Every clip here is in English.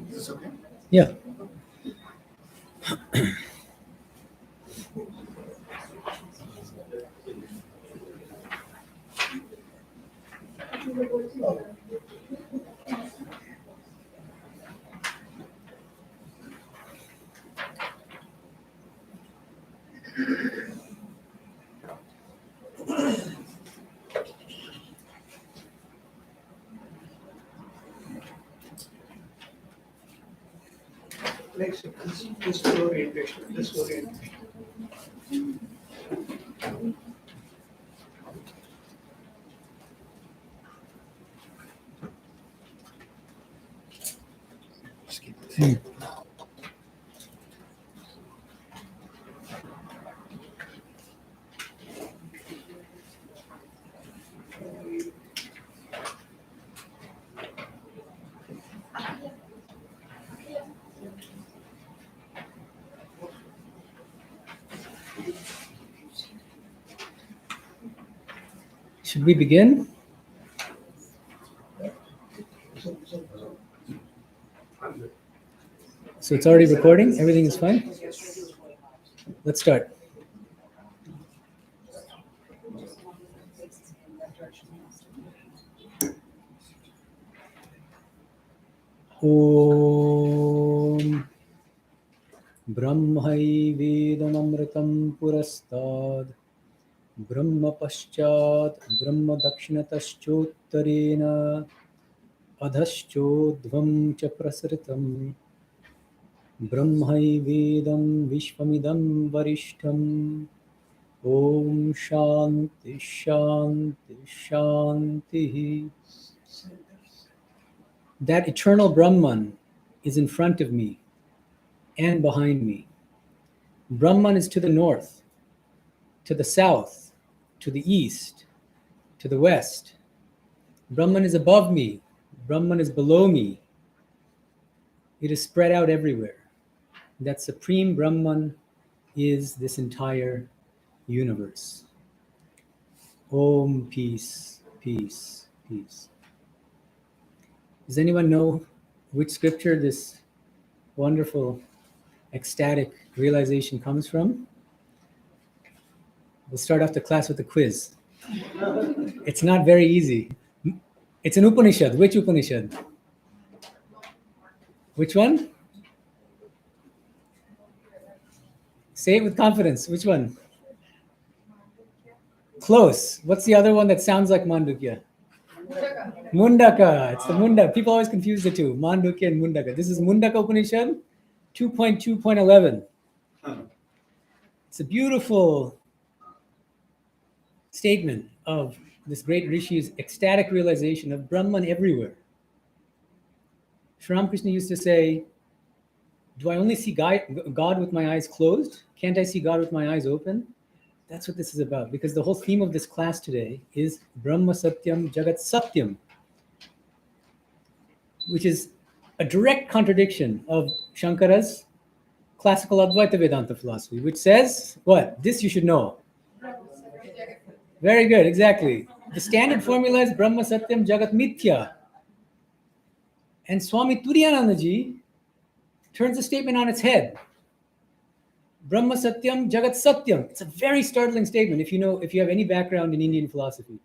Is this okay? Yeah. Like this orientation, this orientation. Just keep this. Should we begin? So it's already recording? Everything is fine? Let's start. Om Brahmai Vedamamritam Purastad Brahma Paschat Brahma Dakshinataschottarena Adhaschodvam Cha Prasritam Brahmai Vedam Vishwamidam Varishtam Om Shanti Shanti Shanti. That eternal Brahman is in front of me and behind me. Brahman is to the north, to the south, to the east, to the west. Brahman is above me. Brahman is below me. It is spread out everywhere. That supreme Brahman is this entire universe. Om, peace, peace, peace. Does anyone know which scripture this wonderful, ecstatic realization comes from? We'll start off the class with a quiz. It's not very easy. It's an Upanishad. Which Upanishad? Which one? Say it with confidence. Which one? Close. What's the other one that sounds like Mandukya? Mundaka. It's the Mundaka. People always confuse the two, Mandukya and Mundaka. This is Mundaka Upanishad 2.2.11. It's a beautiful statement of this great Rishi's ecstatic realization of Brahman everywhere. Sri Ramakrishna used to say, do I only see God with my eyes closed? Can't I see God with my eyes open? That's what this is about, because the whole theme of this class today is Brahma Satyam Jagat Satyam, which is a direct contradiction of Shankara's classical Advaita Vedanta philosophy, which says, what? This you should know. Very good, exactly. The standard formula is Brahma Satyam Jagat Mithya. And Swami Medhanandaji turns the statement on its head. Brahma Satyam Jagat Satyam. It's a very startling statement if you have any background in Indian philosophy.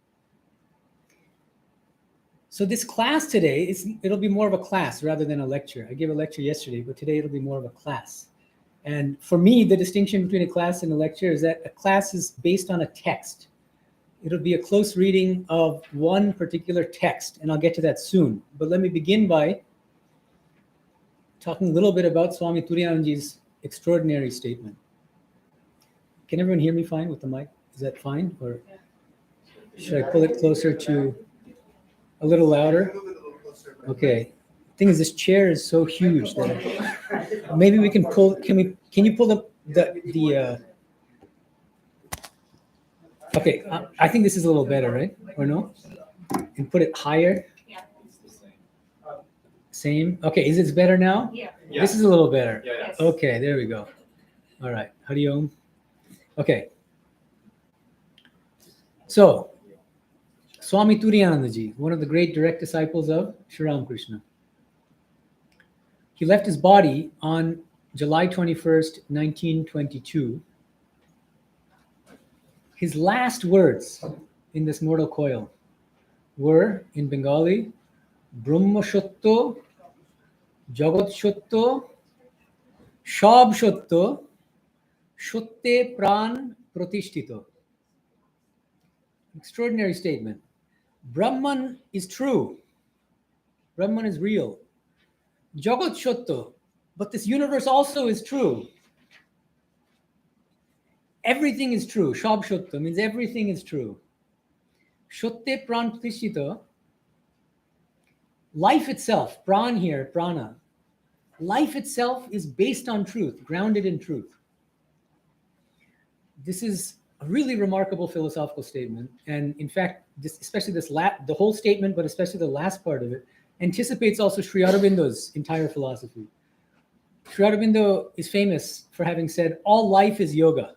So this class today, it'll be more of a class rather than a lecture. I gave a lecture yesterday, but today it'll be more of a class. And for me, the distinction between a class and a lecture is that a class is based on a text. It'll be a close reading of one particular text, and I'll get to that soon. But let me begin by talking a little bit about Swami Turiyanandaji's extraordinary statement. Can everyone hear me fine with the mic? Is that fine? Or should I pull it closer to a little louder? Okay. The thing is, this chair is so huge that maybe we can pull. Can you pull the okay, I think this is a little better, right? Or no? And put it higher. Same. Okay, is it better now? Yeah. This is a little better. Yeah. Okay, there we go. All right. Hari Om. Okay. So, Swami Turiyanandaji, one of the great direct disciples of Sri Ramakrishna. He left his body on July 21st, 1922. His last words in this mortal coil were, in Bengali, Brahma Satyam Jagat Satyam Shab Satyam Satte Pran Pratishtito. Extraordinary statement. Brahman is true. Brahman is real. Jagat Satyam, but this universe also is true. Everything is true. Shab Satyam means everything is true. Satte Pran Pratishtito. Life itself, pran here, prana. Life itself is based on truth, grounded in truth. This is a really remarkable philosophical statement. And in fact, the whole statement, but especially the last part of it, anticipates also Sri Aurobindo's entire philosophy. Sri Aurobindo is famous for having said, all life is yoga.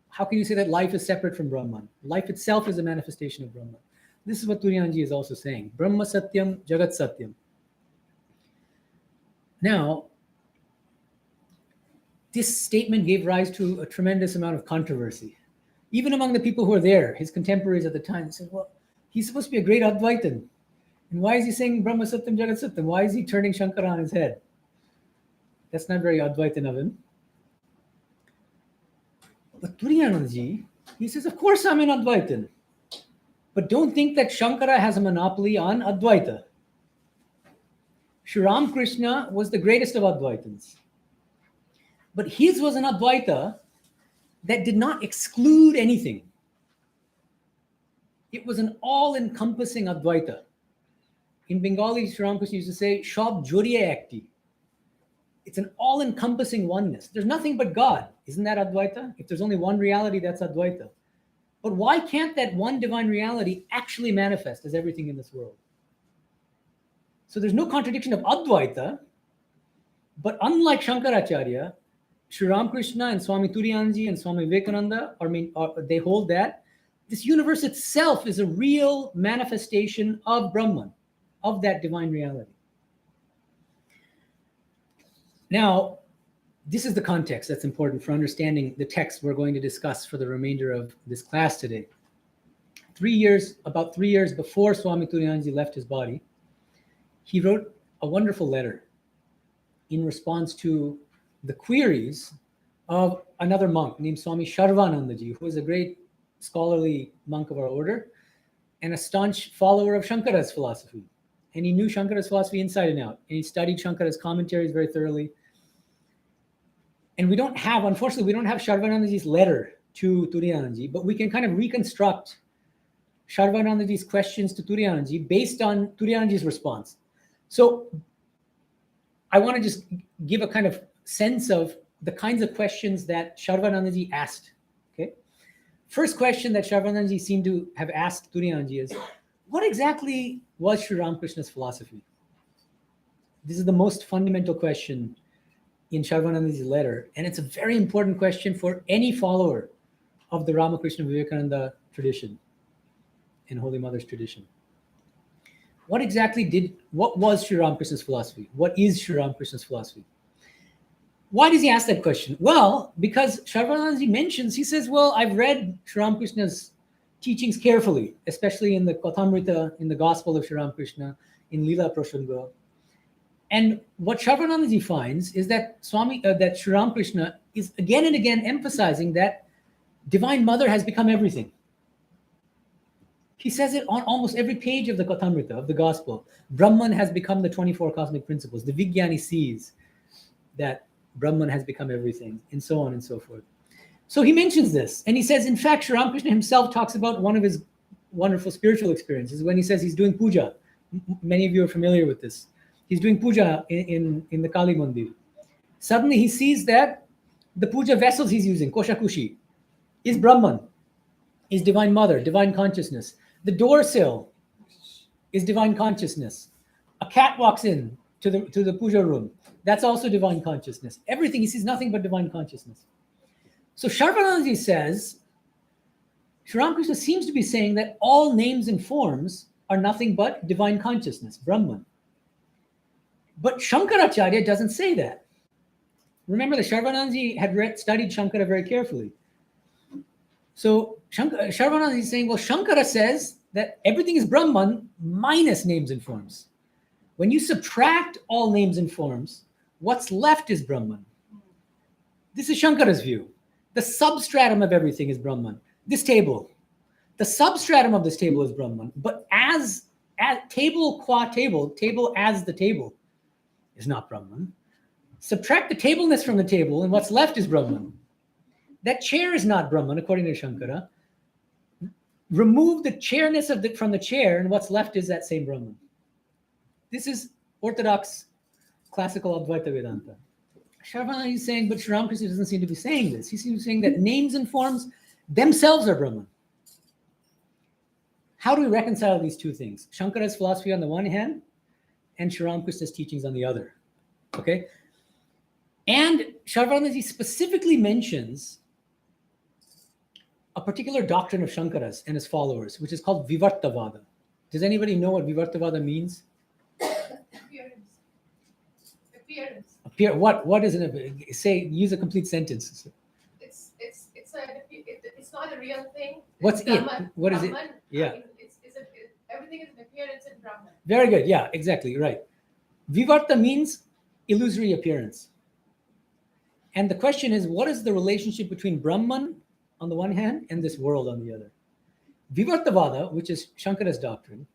How can you say that life is separate from Brahman? Life itself is a manifestation of Brahman. This is what Turiyanandaji is also saying. Brahma Satyam Jagat Satyam. Now, this statement gave rise to a tremendous amount of controversy. Even among the people who were there, his contemporaries at the time, they said, well, he's supposed to be a great Advaitan. And why is he saying Brahma Satyam Jagat Satyam? Why is he turning Shankara on his head? That's not very Advaitan of him. But Turiyanandaji, he says, of course I'm an Advaitan. But don't think that Shankara has a monopoly on Advaita. Sri Ramakrishna was the greatest of Advaitans. But his was an Advaita that did not exclude anything. It was an all-encompassing Advaita. In Bengali, Sri Ramakrishna used to say, Shab Jodiye Ekti. It's an all-encompassing oneness. There's nothing but God. Isn't that Advaita? If there's only one reality, that's Advaita. But why can't that one divine reality actually manifest as everything in this world? So there's no contradiction of Advaita, but unlike Shankaracharya, Sri Ramakrishna and Swami Turiyanandaji and Swami Vivekananda, they hold that this universe itself is a real manifestation of Brahman, of that divine reality. Now, this is the context that's important for understanding the text we're going to discuss for the remainder of this class today. About 3 years before Swami Turiyanandaji left his body, he wrote a wonderful letter in response to the queries of another monk named Swami Sarvanandaji, who was a great scholarly monk of our order and a staunch follower of Shankara's philosophy. And he knew Shankara's philosophy inside and out. And he studied Shankara's commentaries very thoroughly. And unfortunately, we don't have Sarvanandaji's letter to Turiyanandaji, but we can kind of reconstruct Sarvanandaji's questions to Turiyanandaji based on Turiyanandaji's response. So I want to just give a kind of sense of the kinds of questions that Sarvanandaji asked. Okay. First question that Sarvanandaji seemed to have asked Turiyanandaji is, what exactly was Sri Ramakrishna's philosophy? This is the most fundamental question in Sarvanandaji's letter, and it's a very important question for any follower of the Ramakrishna Vivekananda tradition and Holy Mother's tradition. What was Sri Ramakrishna's philosophy? What is Sri Ramakrishna's philosophy? Sri Ramakrishna's philosophy? What exactly was Sri Ramakrishna's philosophy? What exactly did what was Sri Ramakrishna's philosophy? What is Sri Ramakrishna's philosophy? What is Sri Ramakrishna's philosophy? Why does he ask that question? Well, because Sarvanandaji mentions, he says, well, I've read Sri Ramakrishna's teachings carefully, especially in the Kathamrita, in the Gospel of Sri Ramakrishna, in Leela Prasanga. And what Sarvanandaji finds is that that Sri Ramakrishna is again and again emphasizing that Divine Mother has become everything. He says it on almost every page of the Kathamrita, of the Gospel. Brahman has become the 24 cosmic principles. The Vigyani sees that Brahman has become everything, and so on and so forth. So he mentions this, and he says, in fact, Sri Ramakrishna himself talks about one of his wonderful spiritual experiences when he says he's doing puja. Many of you are familiar with this. He's doing puja in the Kali Mandir. Suddenly he sees that the puja vessels he's using, koshakushi, is Brahman, is Divine Mother, Divine Consciousness. The door sill is Divine Consciousness. A cat walks in to the puja room. That's also Divine Consciousness. Everything, he sees nothing but Divine Consciousness. So Sarvanandaji says, Sri Ramakrishna seems to be saying that all names and forms are nothing but Divine Consciousness, Brahman. But Shankaracharya doesn't say that. Remember that Sarvanandaji had studied Shankara very carefully. So Sarvanandaji is saying, well, Shankara says that everything is Brahman minus names and forms. When you subtract all names and forms, what's left is Brahman. This is Shankara's view. The substratum of everything is Brahman. This table, the substratum of this table is Brahman. But as table qua table as the table is not Brahman. Subtract the tableness from the table, and what's left is Brahman. That chair is not Brahman, according to Shankara. Remove the chairness from the chair, and what's left is that same Brahman. This is orthodox classical Advaita Vedanta. Sarvanandaji is saying, but Sri Ramakrishna doesn't seem to be saying this. He seems to be saying that names and forms themselves are Brahman. How do we reconcile these two things? Shankara's philosophy on the one hand, and Sri Ramakrishna's teachings on the other. Okay? And Sarvanandaji specifically mentions a particular doctrine of Shankara's and his followers, which is called Vivartavada. Does anybody know what Vivartavada means? Appearance. What is it? Say, use a complete sentence. It's not a real thing. What's Brahman. it? What is it? Brahman, Yeah. Everything is an appearance in Brahman. Very good. Yeah, exactly. Right. Vivarta means illusory appearance. And the question is, what is the relationship between Brahman on the one hand and this world on the other? Vivartavada, which is Shankara's doctrine,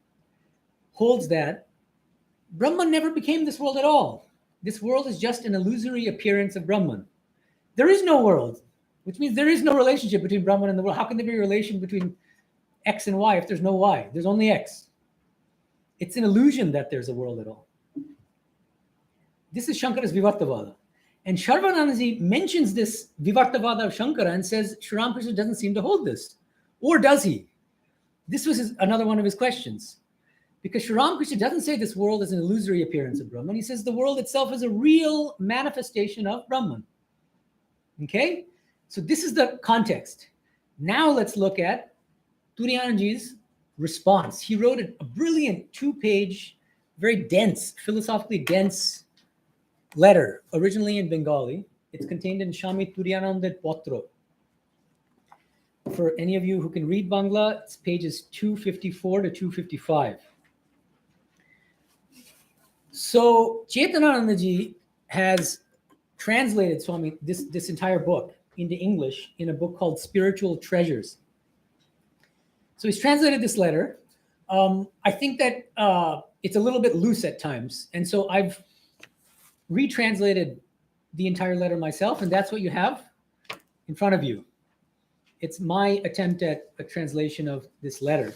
holds that Brahman never became this world at all. This world is just an illusory appearance of Brahman. There is no world, which means there is no relationship between Brahman and the world. How can there be a relation between X and Y if there's no Y? There's only X. It's an illusion that there's a world at all. This is Shankara's Vivartavada. And Sarvanandaji mentions this Vivartavada of Shankara and says Sri Ramakrishna doesn't seem to hold this. Or does he? This was another one of his questions. Because Sri Ramakrishna doesn't say this world is an illusory appearance of Brahman. He says the world itself is a real manifestation of Brahman. Okay? So this is the context. Now let's look at Turiyanji's response. He wrote a brilliant 2-page, very dense, philosophically dense letter, originally in Bengali. It's contained in Swami Turiyanandaji Potro. For any of you who can read Bangla, it's pages 254 to 255. So Chetananandaji has translated Swami this entire book into English in a book called Spiritual Treasures. So he's translated this letter. I think that it's a little bit loose at times. And so I've retranslated the entire letter myself, and that's what you have in front of you. It's my attempt at a translation of this letter.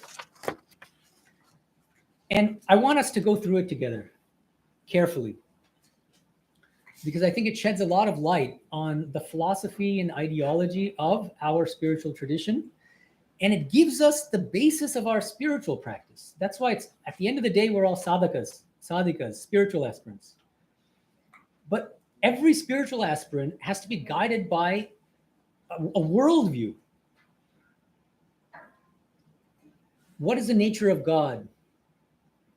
And I want us to go through it together carefully, because I think it sheds a lot of light on the philosophy and ideology of our spiritual tradition. And it gives us the basis of our spiritual practice. That's why it's at the end of the day, we're all sadhakas, spiritual aspirants. But every spiritual aspirant has to be guided by a worldview. What is the nature of God?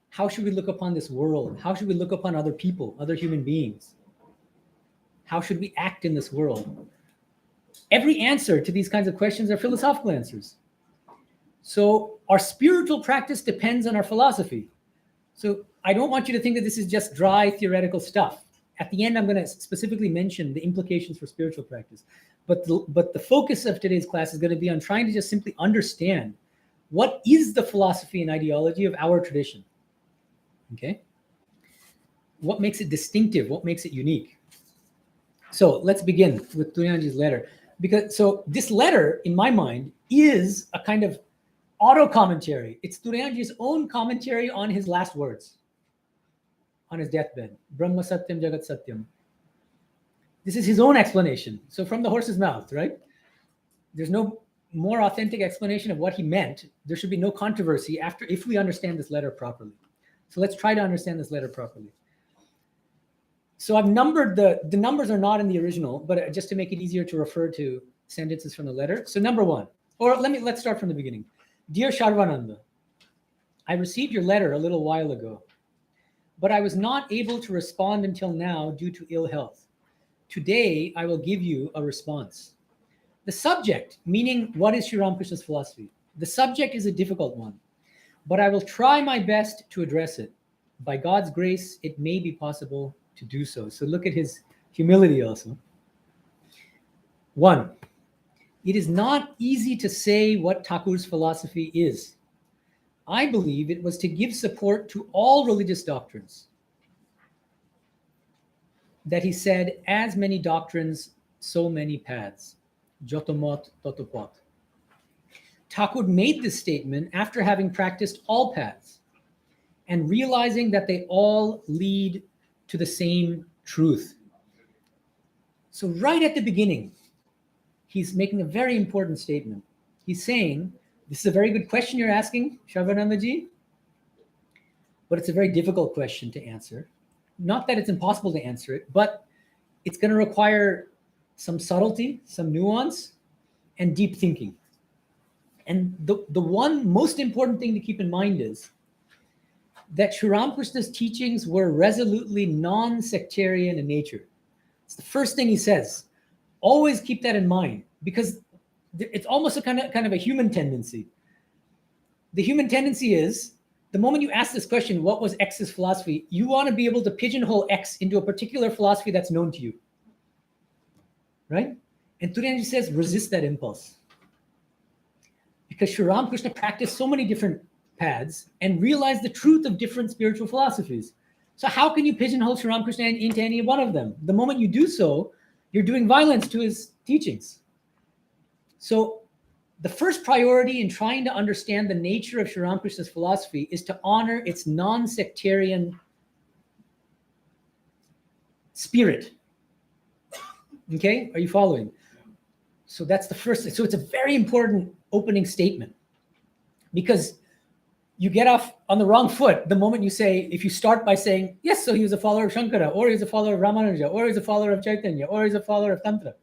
How should we look upon this world? How should we look upon other people, other human beings? How should we act in this world? Every answer to these kinds of questions are philosophical answers. So our spiritual practice depends on our philosophy. So I don't want you to think that this is just dry theoretical stuff. At the end, I'm going to specifically mention the implications for spiritual practice. But the focus of today's class is going to be on trying to just simply understand what is the philosophy and ideology of our tradition. Okay? What makes it distinctive? What makes it unique? So let's begin with Turyanji's letter. So this letter, in my mind, is a kind of auto-commentary. It's Turyanji's own commentary on his last words, on his deathbed. Brahma Satyam Jagat Satyam. This is his own explanation. So from the horse's mouth, right? There's no more authentic explanation of what he meant. There should be no controversy if we understand this letter properly. So let's try to understand this letter properly. So I've numbered the numbers are not in the original, but just to make it easier to refer to sentences from the letter. So number one, or let's start from the beginning. Dear Sharvananda, I received your letter a little while ago, but I was not able to respond until now due to ill health. Today, I will give you a response. The subject, meaning what is Sri Ramakrishna's philosophy? The subject is a difficult one, but I will try my best to address it. By God's grace, it may be possible to do so. So look at his humility also. 1. It is not easy to say what Thakur's philosophy is. I believe it was to give support to all religious doctrines. That he said, as many doctrines, so many paths. Jotomot totopot. Thakur made this statement after having practiced all paths and realizing that they all lead to the same truth. So right at the beginning, he's making a very important statement. He's saying, this is a very good question you're asking, Shravanandaji, but it's a very difficult question to answer. Not that it's impossible to answer it, but it's going to require some subtlety, some nuance, and deep thinking. And the one most important thing to keep in mind is that Sri Ramakrishna's teachings were resolutely non-sectarian in nature. It's the first thing he says. Always keep that in mind, because it's almost a kind of a human tendency. The human tendency is, the moment you ask this question, what was X's philosophy, you want to be able to pigeonhole X into a particular philosophy that's known to you. Right? And Turyanji says, resist that impulse. Because Sri Ramakrishna practiced so many different paths and realized the truth of different spiritual philosophies. So how can you pigeonhole Sri Ramakrishna into any one of them? The moment you do so, you're doing violence to his teachings. So the first priority in trying to understand the nature of Sri Ramakrishna's philosophy is to honor its non-sectarian spirit. Okay, are you following? So that's the first thing. So it's a very important opening statement, because you get off on the wrong foot the moment you say, if you start by saying, yes, so he was a follower of Shankara, or he's a follower of Ramanuja, or he's a follower of Chaitanya, or he's a follower of Tantra.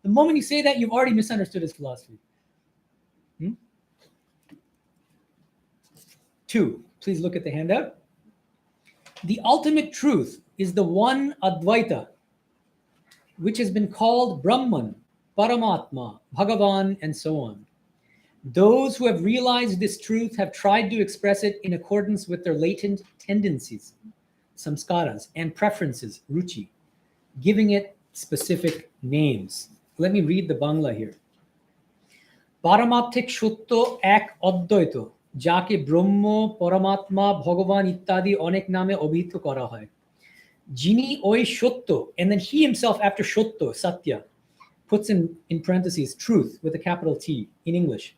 The moment you say that, you've already misunderstood his philosophy. 2, please look at the handout. The ultimate truth is the one Advaita, which has been called Brahman, Paramatma, Bhagavan, and so on. Those who have realized this truth have tried to express it in accordance with their latent tendencies, samskaras, and preferences, ruchi, giving it specific names. Let me read the Bangla here. Paramatthik Shutto ek Advaita, jake Brahma, Paramatma, Bhagavan ittadi onek name obhito kora hoy. Jini oi Shutto, and then he himself after Shutto, Satya, puts in parentheses truth with a capital T in English.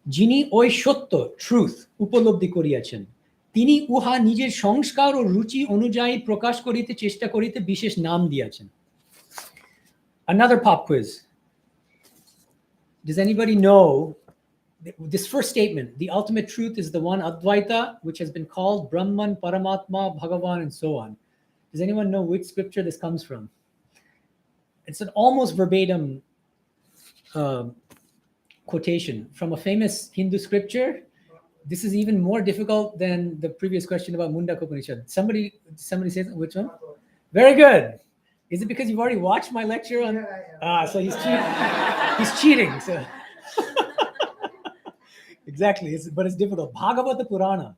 Jini oi Shutto, truth, upalobdhi koriyachen. Tini uha nijer সংস্কার ও রুচি অনুযায়ী প্রকাশ করিতে চেষ্টা করিতে বিশেষ নাম দিয়াছেন. Another pop quiz. Does anybody know this first statement? The ultimate truth is the one Advaita, which has been called Brahman, Paramatma, Bhagavan, and so on. Does anyone know which scripture this comes from? It's an almost verbatim quotation from a famous Hindu scripture. This is even more difficult than the previous question about Mundaka Upanishad. Somebody says which one? Very good. Is it because you've already watched my lecture on? Yeah. So he's cheating. He's cheating. So exactly. But it's difficult. Bhagavata Purana,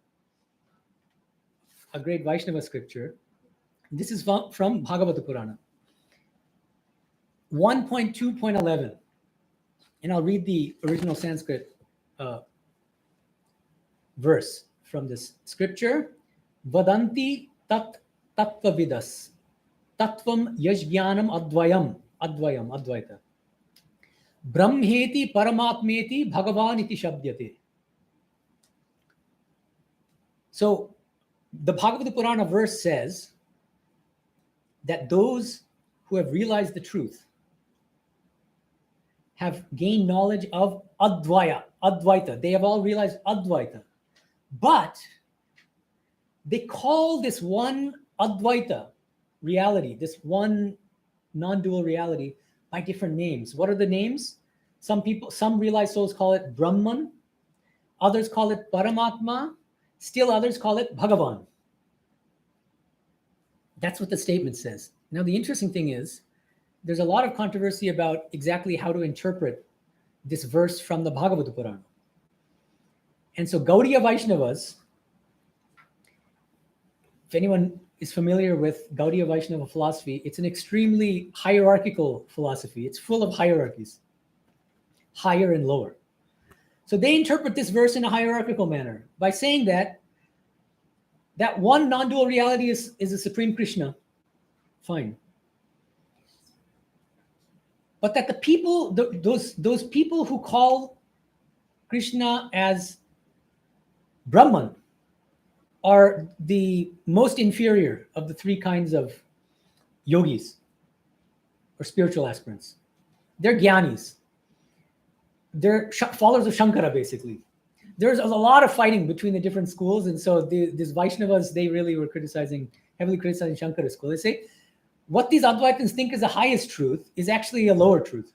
a great Vaishnava scripture. This is from Bhagavata Purana. 1.2.11. And I'll read the original Sanskrit verse from this scripture. Vadanti tat tattvavidas tattvam yajnanam advaita. Brahmeti paramatmeti bhagavan iti shabdyate. So the Bhagavata Purana verse says that those who have realized the truth have gained knowledge of Advaita. They have all realized Advaita. But they call this one Advaita reality, this one non-dual reality, by different names. What are the names? Some realized souls call it Brahman, others call it Paramatma, still others call it Bhagavan. That's what the statement says. Now, the interesting thing is, there's a lot of controversy about exactly how to interpret this verse from the Bhagavata Purana. And so Gaudiya Vaishnavas, if anyone is familiar with Gaudiya Vaishnava philosophy, it's an extremely hierarchical philosophy. It's full of hierarchies, higher and lower. So they interpret this verse in a hierarchical manner by saying that one non-dual reality is the Supreme Krishna. Fine. But that the people, those people who call Krishna as Brahman are the most inferior of the three kinds of yogis or spiritual aspirants. They're jnanis. They're followers of Shankara, basically. There's a lot of fighting between the different schools. And so these Vaishnavas, they really were heavily criticizing Shankara school. They say, what these Advaitins think is the highest truth is actually a lower truth.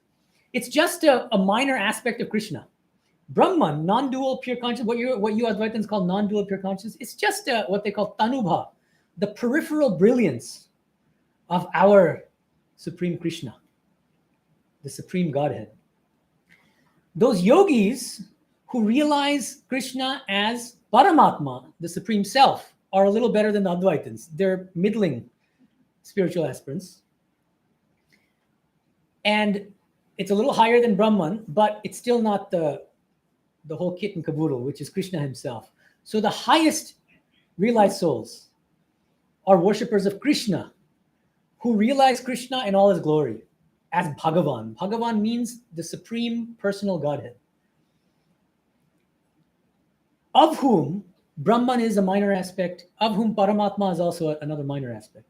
It's just a minor aspect of Krishna. Brahman, non-dual pure consciousness, what you Advaitins call non-dual pure consciousness, it's just what they call tanubha, the peripheral brilliance of our Supreme Krishna, the Supreme Godhead. Those yogis who realize Krishna as Paramatma, the Supreme Self, are a little better than the Advaitins. They're middling spiritual aspirants. And it's a little higher than Brahman, but it's still not the whole kit and caboodle, which is Krishna himself. So the highest realized souls are worshippers of Krishna, who realize Krishna in all his glory as Bhagavan. Bhagavan means the Supreme Personal Godhead, of whom Brahman is a minor aspect, of whom Paramatma is also another minor aspect.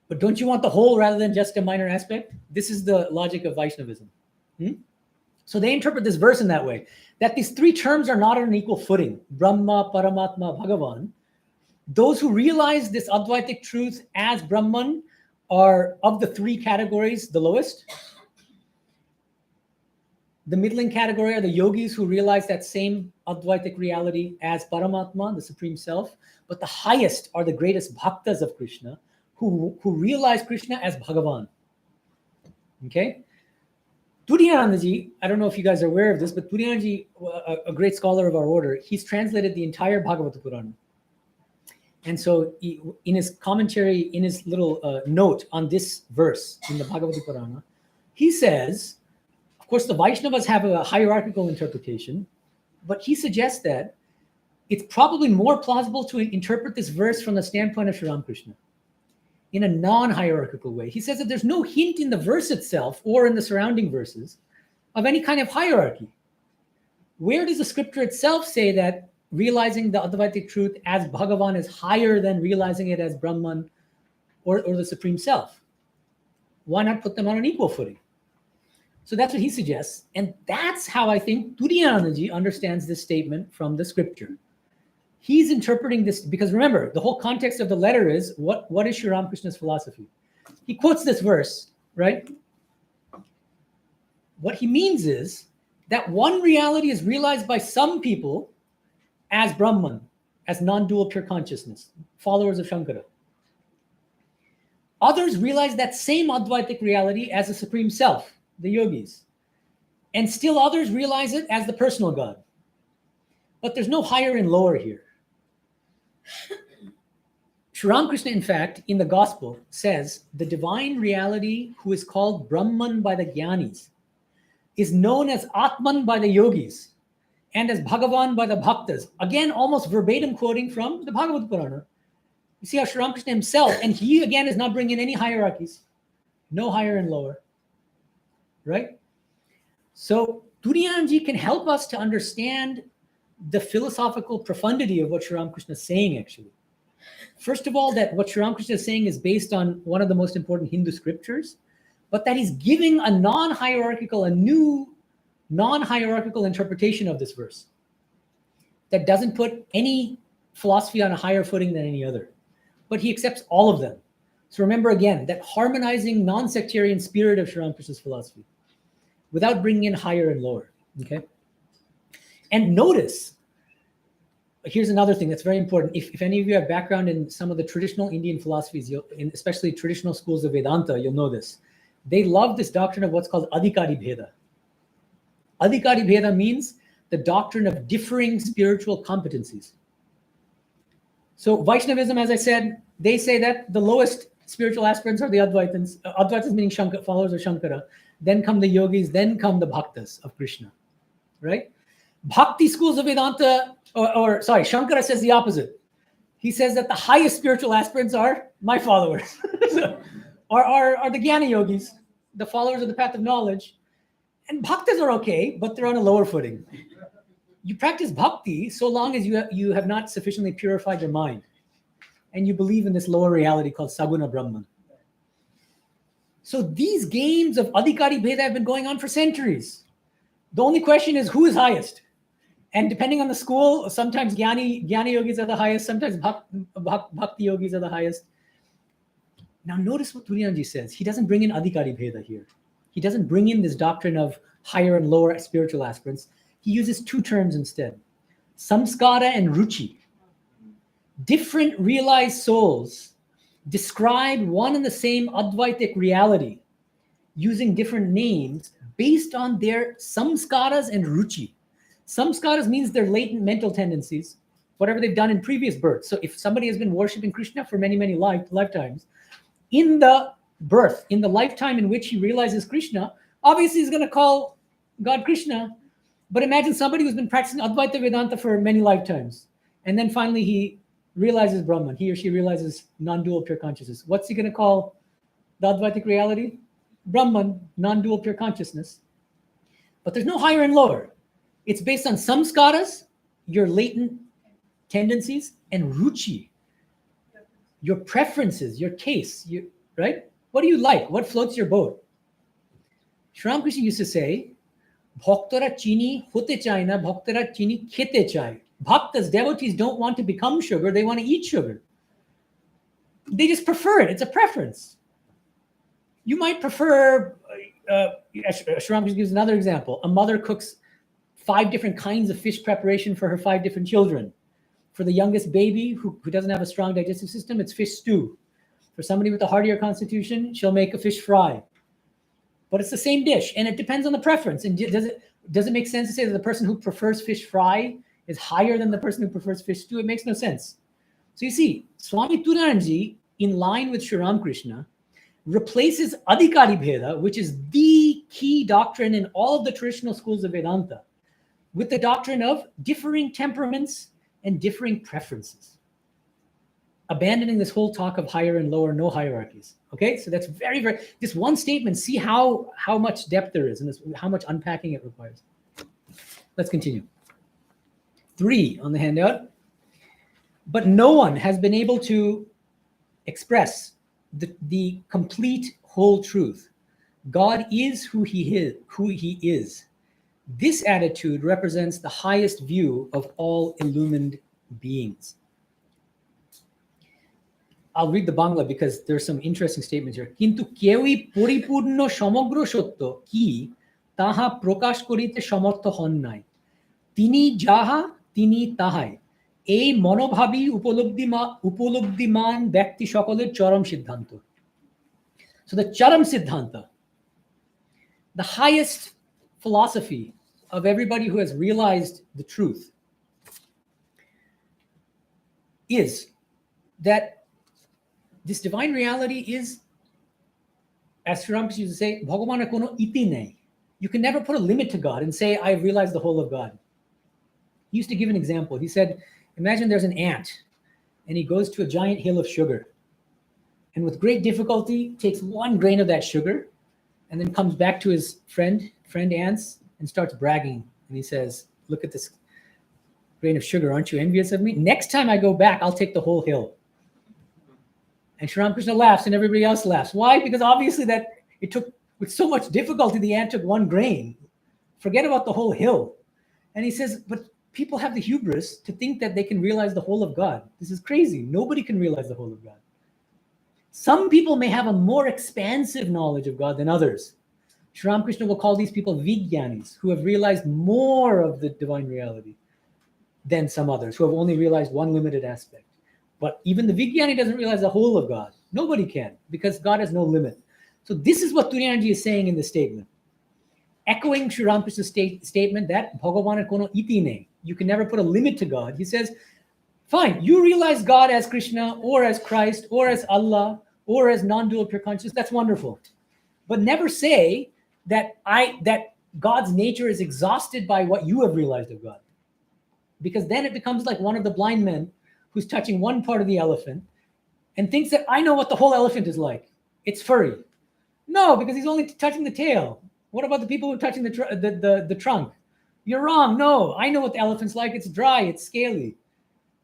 But don't you want the whole rather than just a minor aspect? This is the logic of Vaishnavism. So they interpret this verse in that way, that these three terms are not on an equal footing, Brahma, Paramatma, Bhagavan. Those who realize this Advaitic truth as Brahman are, of the three categories, the lowest. The middling category are the yogis who realize that same Advaitic reality as Paramatma, the Supreme Self. But the highest are the greatest bhaktas of Krishna, who realize Krishna as Bhagavan. Okay? Turiyanandaji, I don't know if you guys are aware of this, but Turiyanandaji, a great scholar of our order, he's translated the entire Bhagavata Purana. And so in his commentary, in his little note on this verse in the Bhagavata Purana, he says, of course, the Vaishnavas have a hierarchical interpretation, but he suggests that it's probably more plausible to interpret this verse from the standpoint of Sri Ramakrishna in a non-hierarchical way. He says that there's no hint in the verse itself or in the surrounding verses of any kind of hierarchy. Where does the scripture itself say that realizing the Advaitic truth as Bhagavan is higher than realizing it as Brahman or the Supreme Self? Why not put them on an equal footing? So that's what he suggests. And that's how I think Turiyanandaji understands this statement from the scripture. He's interpreting this, because remember, the whole context of the letter is, what is Sri Ramakrishna's philosophy? He quotes this verse, right? What he means is that one reality is realized by some people as Brahman, as non-dual pure consciousness, followers of Shankara. Others realize that same Advaitic reality as the Supreme Self, the yogis. And still others realize it as the personal God. But there's no higher and lower here. Sri Ramakrishna, in fact, in the Gospel, says the divine reality who is called Brahman by the Jnanis is known as Atman by the yogis and as Bhagavan by the Bhaktas. Again, almost verbatim quoting from the Bhagavad Purana. You see how Sri Ramakrishna himself, and he again is not bringing any hierarchies, no higher and lower, right? So Turiyanji can help us to understand the philosophical profundity of what Sri Ramakrishna is saying, actually. First of all, that what Sri Ramakrishna is saying is based on one of the most important Hindu scriptures, but that he's giving a non-hierarchical, a new non-hierarchical interpretation of this verse that doesn't put any philosophy on a higher footing than any other, but he accepts all of them. So remember again, that harmonizing non-sectarian spirit of Sri Ramakrishna's philosophy without bringing in higher and lower, okay? And notice, here's another thing that's very important. If any of you have background in some of the traditional Indian philosophies, especially traditional schools of Vedanta, you'll know this. They love this doctrine of what's called Adhikari Bheda. Adhikari Bheda means the doctrine of differing spiritual competencies. So Vaishnavism, as I said, they say that the lowest spiritual aspirants are the Advaitins. Advaitas meaning followers of Shankara. Then come the yogis, then come the bhaktas of Krishna, right? Bhakti schools of Vedanta, Shankara says the opposite. He says that the highest spiritual aspirants are my followers, are the Jnana yogis, the followers of the path of knowledge. And bhaktas are okay, but they're on a lower footing. You practice bhakti so long as you have not sufficiently purified your mind and you believe in this lower reality called Saguna Brahman. So these games of Adhikari Bheda have been going on for centuries. The only question is who is highest? And depending on the school, sometimes Jnana yogis are the highest, sometimes Bhakti yogis are the highest. Now notice what Turiyanji says. He doesn't bring in Adhikari Bheda here. He doesn't bring in this doctrine of higher and lower spiritual aspirants. He uses two terms instead, samskara and ruchi. Different realized souls describe one and the same Advaitic reality using different names based on their samskaras and ruchi. Samskaras means their latent mental tendencies, whatever they've done in previous births. So if somebody has been worshiping Krishna for many, many lifetimes, in the birth, in the lifetime in which he realizes Krishna, obviously he's going to call God Krishna. But imagine somebody who's been practicing Advaita Vedanta for many lifetimes, and then finally he realizes Brahman. He or she realizes non-dual pure consciousness. What's he going to call the Advaitic reality? Brahman, non-dual pure consciousness. But there's no higher and lower. It's based on samskaras, your latent tendencies, and ruchi, your preferences, your taste, right? What do you like? What floats your boat? Sri Ramakrishna used to say, Bhaktara chini hote chai na, bhaktara chini khete chai. Bhaktas, devotees don't want to become sugar, they want to eat sugar. They just prefer it. It's a preference. You might prefer, Sri Ramakrishna gives another example. A mother cooks 5 different kinds of fish preparation for her 5 different children. For the youngest baby who doesn't have a strong digestive system, it's fish stew. For somebody with a heartier constitution, she'll make a fish fry. But it's the same dish, and it depends on the preference. And does it make sense to say that the person who prefers fish fry is higher than the person who prefers fish stew? It makes no sense. So you see, Swami Turiyanji, in line with Sri Ramakrishna, replaces Adhikari Bheda, which is the key doctrine in all of the traditional schools of Vedanta, with the doctrine of differing temperaments and differing preferences, abandoning this whole talk of higher and lower, no hierarchies. Okay, so that's very, very, this one statement, see how much depth there is and how much unpacking it requires. Let's continue. 3 on the handout. But no one has been able to express the complete whole truth. God is who he is. This attitude represents the highest view of all illumined beings. I'll read the Bangla because there's some interesting statements here. Kintu keui poripurno সমগ্র সত্য কি তাহা প্রকাশ করিতে সমর্থ হন নাই। তিনি যাহা তিনি তাহাই। এই মনোভাবী উপলব্ধিমান ব্যক্তি সকলের চরম সিদ্ধান্ত। So the Charam Siddhanta, the highest philosophy of everybody who has realized the truth, is that this divine reality is, as Sri Ramakrishna used to say, Bhagavana kono iti nei. You can never put a limit to God and say, I realized the whole of God. He used to give an example. He said, imagine there's an ant and he goes to a giant hill of sugar. And with great difficulty, takes one grain of that sugar and then comes back to his friend ants and starts bragging. And he says, look at this grain of sugar. Aren't you envious of me? Next time I go back, I'll take the whole hill. And Sri Ramakrishna laughs and everybody else laughs. Why? Because obviously that it took, with so much difficulty, the ant took one grain. Forget about the whole hill. And he says, but people have the hubris to think that they can realize the whole of God. This is crazy. Nobody can realize the whole of God. Some people may have a more expansive knowledge of God than others. Sri Ramakrishna will call these people vigyanis, who have realized more of the divine reality than some others, who have only realized one limited aspect. But even the Vijnani doesn't realize the whole of God. Nobody can, because God has no limit. So this is what Turyanji is saying in the statement. Echoing Sri Ramakrishna's statement that Bhagavana kono iti ne, you can never put a limit to God. He says, fine, you realize God as Krishna or as Christ or as Allah or as non-dual pure consciousness. That's wonderful. But never say that God's nature is exhausted by what you have realized of God. Because then it becomes like one of the blind men who's touching one part of the elephant and thinks that I know what the whole elephant is like. It's furry. No, because he's only touching the tail. What about the people who are touching the trunk? You're wrong. No, I know what the elephant's like. It's dry, it's scaly.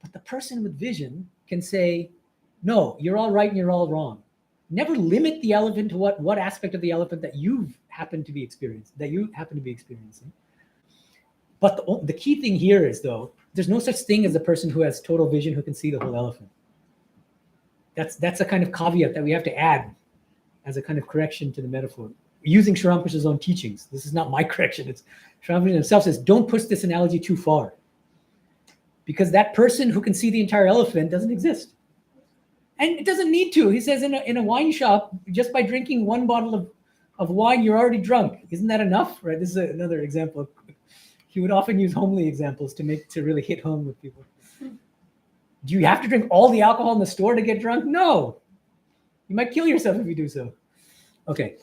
But the person with vision can say, no, you're all right and you're all wrong. Never limit the elephant to what aspect of the elephant that you happen to be experiencing. But the key thing here is, though, there's no such thing as a person who has total vision who can see the whole elephant. That's a kind of caveat that we have to add as a kind of correction to the metaphor, using Sri Ramakrishna's own teachings. This is not my correction. It's Sri Ramakrishna himself says, don't push this analogy too far. Because that person who can see the entire elephant doesn't exist. And it doesn't need to. He says in a wine shop, just by drinking one bottle of wine, you're already drunk. Isn't that enough? Right? This is another example. He would often use homely examples to really hit home with people. Do you have to drink all the alcohol in the store to get drunk? No. You might kill yourself if you do so. Okay.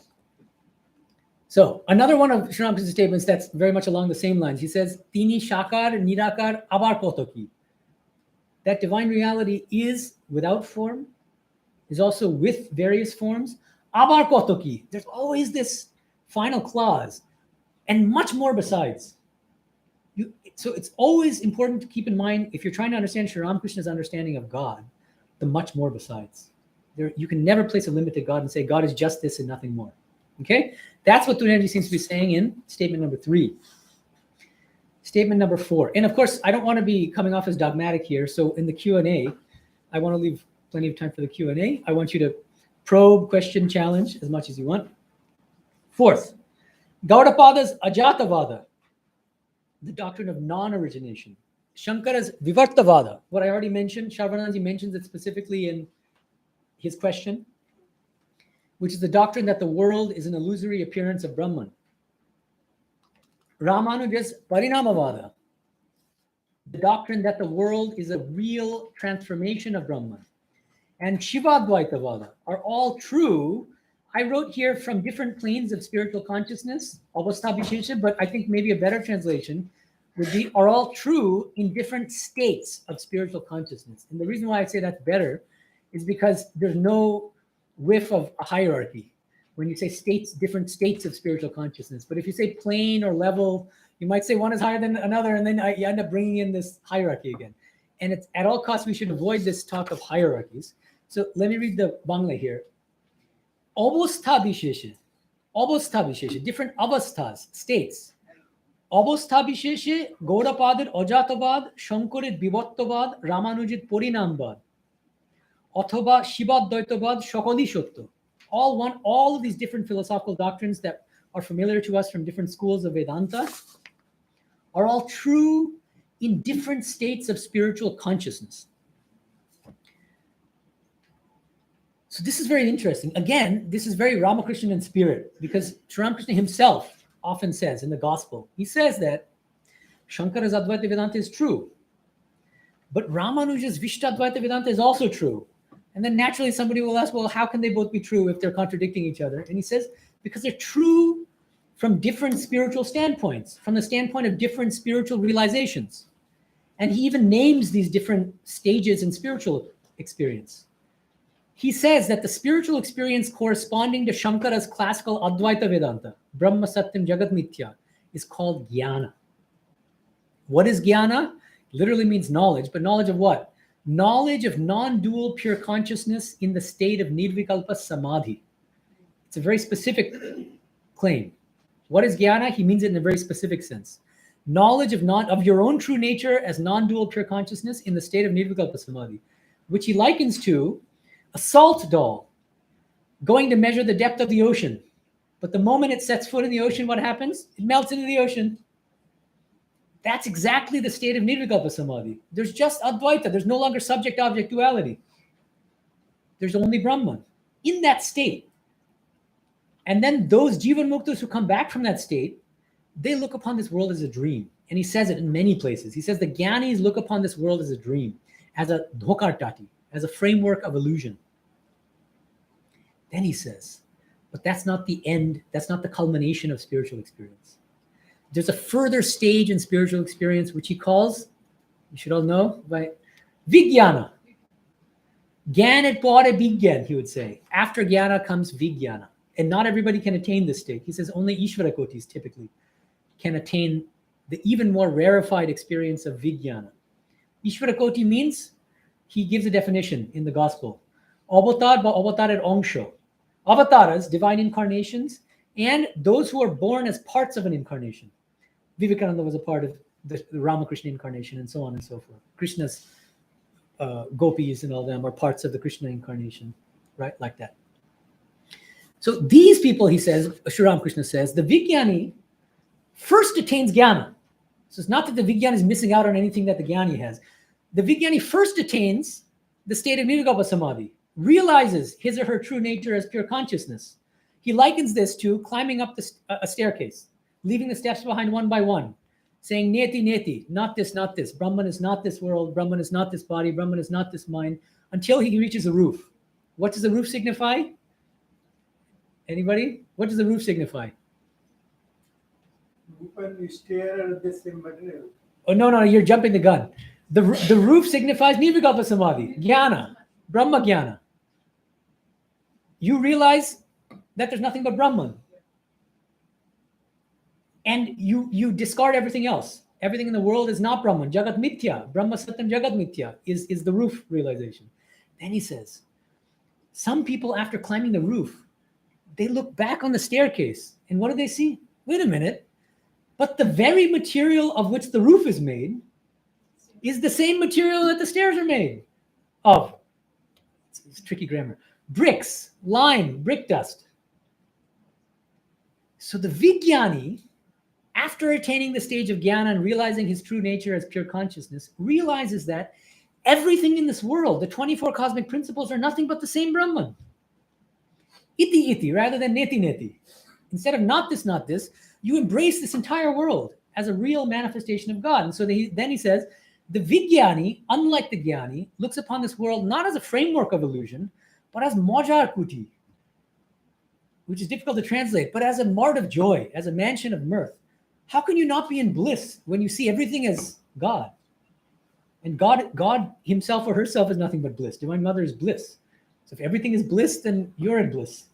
So another one of Sri Ramakrishna's statements that's very much along the same lines. He says, Tini Shakar Nirakar Abar Kotoki. That divine reality is without form, is also with various forms. Abar Kotoki. There's always this final clause and much more besides. So it's always important to keep in mind, if you're trying to understand Sri Ramakrishna's understanding of God, the much more besides. You can never place a limit to God and say God is just this and nothing more. Okay? That's what Turyanji seems to be saying in statement number 3. Statement number 4. And of course, I don't want to be coming off as dogmatic here. So in the Q&A, I want to leave plenty of time for the Q&A. I want you to probe, question, challenge as much as you want. 4th, Gaudapada's Ajatavada, the doctrine of non-origination. Shankara's Vivartavada, what I already mentioned, Sarvananji mentions it specifically in his question, which is the doctrine that the world is an illusory appearance of Brahman. Ramanuja's Parinamavada, the doctrine that the world is a real transformation of Brahman. And Shivadvaitavada are all true. I wrote here from different planes of spiritual consciousness, avasthabhishesha, but I think maybe a better translation would be are all true in different states of spiritual consciousness. And the reason why I say that's better is because there's no whiff of a hierarchy when you say states, different states of spiritual consciousness. But if you say plane or level, you might say one is higher than another, and then you end up bringing in this hierarchy again. And it's at all costs, we should avoid this talk of hierarchies. So let me read the Bangla here. Avasthabhishesha, different avasthas, states. Avasthabhisheshe, Gaudapader Ajatavad, Shankarid Vivartavad, Ramanujit Parinambad, Othoba Shivadvaitavad, Shakali Shatya. All of these different philosophical doctrines that are familiar to us from different schools of Vedanta are all true in different states of spiritual consciousness. So this is very interesting. Again, this is very Ramakrishnan in spirit, because Sri Ramakrishna himself often says in the gospel, he says that Shankara's Advaita Vedanta is true, but Ramanuja's Vishtadvaita Vedanta is also true. And then naturally somebody will ask, well, how can they both be true if they're contradicting each other? And he says, because they're true from different spiritual standpoints, from the standpoint of different spiritual realizations. And he even names these different stages in spiritual experience. He says that the spiritual experience corresponding to Shankara's classical Advaita Vedanta, Brahma Satyam Jagat Mithya, is called jnana. What is jnana? Literally means knowledge, but knowledge of what? Knowledge of non-dual pure consciousness in the state of nirvikalpa samadhi. It's a very specific claim. What is jnana? He means it in a very specific sense. Knowledge of your own true nature as non-dual pure consciousness in the state of nirvikalpa samadhi, which he likens to a salt doll going to measure the depth of the ocean. But the moment it sets foot in the ocean, what happens? It melts into the ocean. That's exactly the state of nirvikalpa samadhi. There's just Advaita. There's no longer subject-object duality. There's only Brahman in that state. And then those Jivan Muktas who come back from that state, they look upon this world as a dream. And he says it in many places. He says the Gyanis look upon this world as a dream, as a dhokartati, as a framework of illusion. Then he says, but that's not the end. That's not the culmination of spiritual experience. There's a further stage in spiritual experience, which he calls, you should all know, by vigyana. Gyan et pore vigyan, he would say. After jnana comes vigyana. And not everybody can attain this state. He says only Ishvara Kotis typically can attain the even more rarefied experience of vigyana. Ishvara Koti means, he gives a definition in the gospel. Avatar ba avatarer ongsho. Avatars, divine incarnations, and those who are born as parts of an incarnation. Vivekananda was a part of the Ramakrishna incarnation and so on and so forth. Krishna's gopis and all them are parts of the Krishna incarnation, right? Like that. So these people, he says, Sri Ramakrishna says, the Vijnani first attains jnana. So it's not that the Vijnani is missing out on anything that the Jnani has. The Vijnani first attains the state of nirvikalpa samadhi, realizes his or her true nature as pure consciousness. He likens this to climbing up a staircase, leaving the steps behind one by one, saying, neti, neti, not this, not this. Brahman is not this world. Brahman is not this body. Brahman is not this mind, until he reaches the roof. What does the roof signify? Anybody? What does the roof signify? When you stare at the same material. Oh, no, you're jumping the gun. The roof signifies nirvikalpa samadhi, jnana, Brahma jnana. You realize that there's nothing but Brahman. And you discard everything else. Everything in the world is not Brahman. Jagat Mithya, Brahma Satyam Jagat Mithya is the roof realization. Then he says, some people after climbing the roof, they look back on the staircase. And what do they see? Wait a minute. But the very material of which the roof is made is the same material that the stairs are made of. It's tricky grammar. Bricks, lime, brick dust. So the Vijnani, after attaining the stage of jnana and realizing his true nature as pure consciousness, realizes that everything in this world, the 24 cosmic principles, are nothing but the same Brahman. Iti iti, rather than neti neti. Instead of not this, you embrace this entire world as a real manifestation of God. And so then he says, the Vijnani, unlike the Jnani, looks upon this world not as a framework of illusion, but as mojar kuti, which is difficult to translate, but as a mart of joy, as a mansion of mirth. How can you not be in bliss when you see everything as God? And God himself or herself is nothing but bliss. Divine Mother is bliss. So if everything is bliss, then you're in bliss.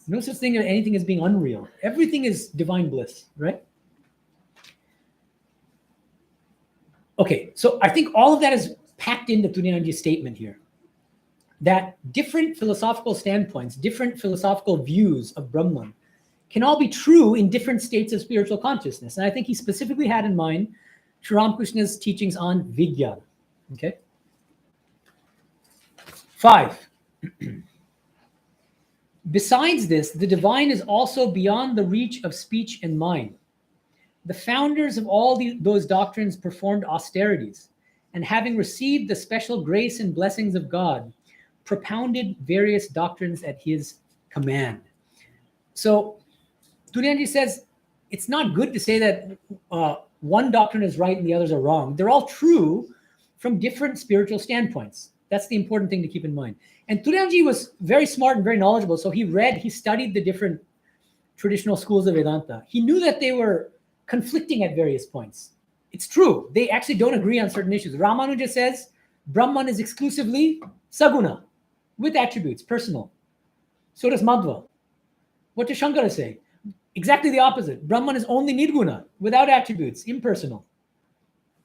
No such thing as anything as being unreal. Everything is divine bliss, right? Okay, so I think all of that is packed into Tudyanandaji's statement here. That different philosophical standpoints, different philosophical views of Brahman can all be true in different states of spiritual consciousness. And I think he specifically had in mind Sri Ramakrishna's teachings on vigyana. Okay? 5. Besides this, the divine is also beyond the reach of speech and mind. The founders of all those doctrines performed austerities, and having received the special grace and blessings of God, propounded various doctrines at his command. So Turianji says it's not good to say that one doctrine is right and the others are wrong. They're all true from different spiritual standpoints. That's the important thing to keep in mind. And Turianji was very smart and very knowledgeable. So he studied the different traditional schools of Vedanta. He knew that they were conflicting at various points. It's true. They actually don't agree on certain issues. Ramanuja says Brahman is exclusively saguna, with attributes, personal. So does Madhva. What does Shankara say? Exactly the opposite. Brahman is only nirguna, without attributes, impersonal.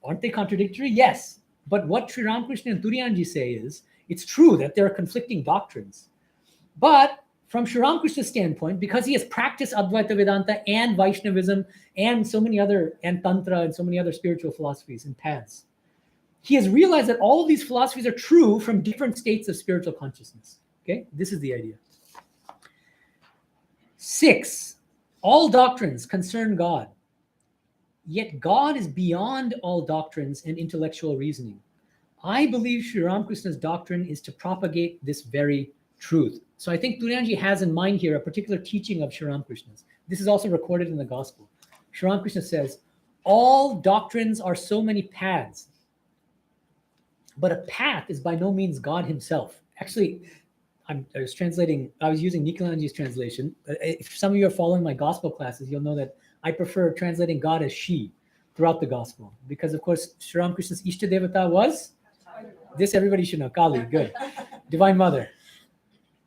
Aren't they contradictory? Yes. But what Sri Ramakrishna and Turianji say is, it's true that there are conflicting doctrines. But from Sri Ramakrishna's standpoint, because he has practiced Advaita Vedanta and Vaishnavism and so many other, and Tantra and so many other spiritual philosophies and paths, he has realized that all of these philosophies are true from different states of spiritual consciousness. Okay, this is the idea. 6, all doctrines concern God, yet God is beyond all doctrines and intellectual reasoning. I believe Sri Ramakrishna's doctrine is to propagate this very truth. So I think Turianji has in mind here a particular teaching of Sri Ramakrishna's. This is also recorded in the gospel. Sri Ramakrishna says, all doctrines are so many paths, but a path is by no means God himself. Actually, I was using Nikilanji's translation. If some of you are following my gospel classes, you'll know that I prefer translating God as she throughout the gospel. Because of course, Sri Ramakrishna's Ishta Devata was, this everybody should know, Kali, good, Divine Mother.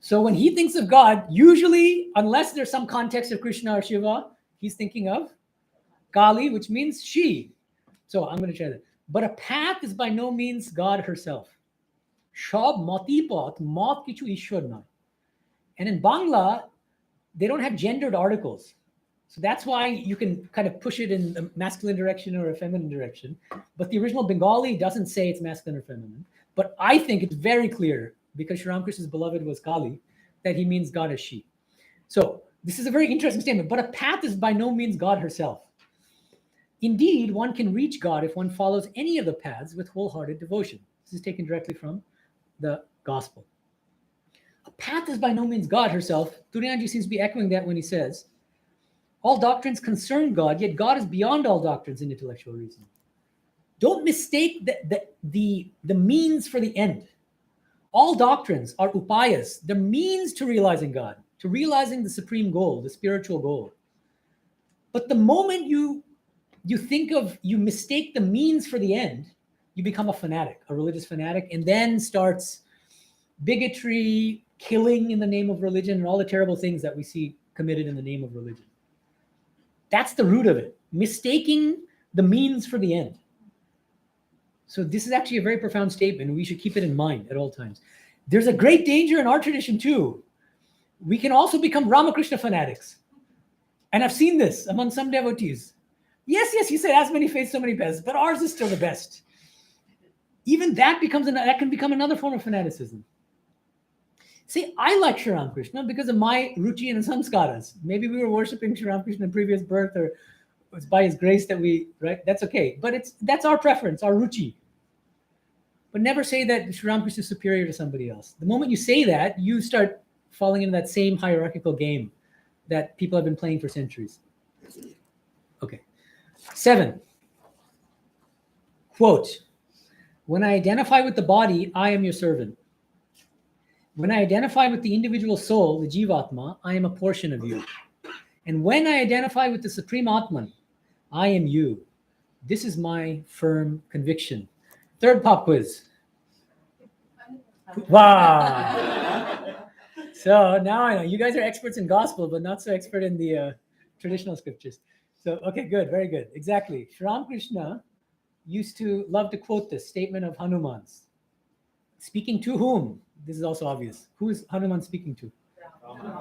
So when he thinks of God, usually, unless there's some context of Krishna or Shiva, he's thinking of Kali, which means she. So I'm going to try that. But a path is by no means God herself. Shab mati path, mat kichu ishwar na. And in Bangla, they don't have gendered articles. So that's why you can kind of push it in a masculine direction or a feminine direction. But the original Bengali doesn't say it's masculine or feminine. But I think it's very clear, because Sri Ramakrishna's beloved was Kali, that he means God as she. So this is a very interesting statement. But a path is by no means God herself. Indeed, one can reach God if one follows any of the paths with wholehearted devotion. This is taken directly from the gospel. A path is by no means God herself. Turianji seems to be echoing that when he says, all doctrines concern God, yet God is beyond all doctrines in intellectual reasoning. Don't mistake the means for the end. All doctrines are upayas, the means to realizing God, to realizing the supreme goal, the spiritual goal. But the moment you mistake the means for the end, you become a fanatic, a religious fanatic, and then starts bigotry, killing in the name of religion, and all the terrible things that we see committed in the name of religion. That's the root of it, mistaking the means for the end. So this is actually a very profound statement, and we should keep it in mind at all times. There's a great danger in our tradition too. We can also become Ramakrishna fanatics. And I've seen this among some devotees. Yes, you said as many faiths, so many paths, but ours is still the best. Even that can become another form of fanaticism. See, I like Sri Ramakrishna because of my ruchi and samskaras. Maybe we were worshiping Sri Ramakrishna in previous birth, or it's by his grace that right? That's okay. But that's our preference, our ruchi. But never say that Sri Ramakrishna is superior to somebody else. The moment you say that, you start falling into that same hierarchical game that people have been playing for centuries. Okay. 7. Quote, when I identify with the body, I am your servant. When I identify with the individual soul, the Jivatma, I am a portion of you. And when I identify with the Supreme Atman, I am you. This is my firm conviction. 3rd pop quiz. Wow. So now I know. You guys are experts in gospel, but not so expert in the traditional scriptures. So, okay, good, very good. Exactly. Sri Ramakrishna used to love to quote this statement of Hanuman's. Speaking to whom? This is also obvious. Who is Hanuman speaking to?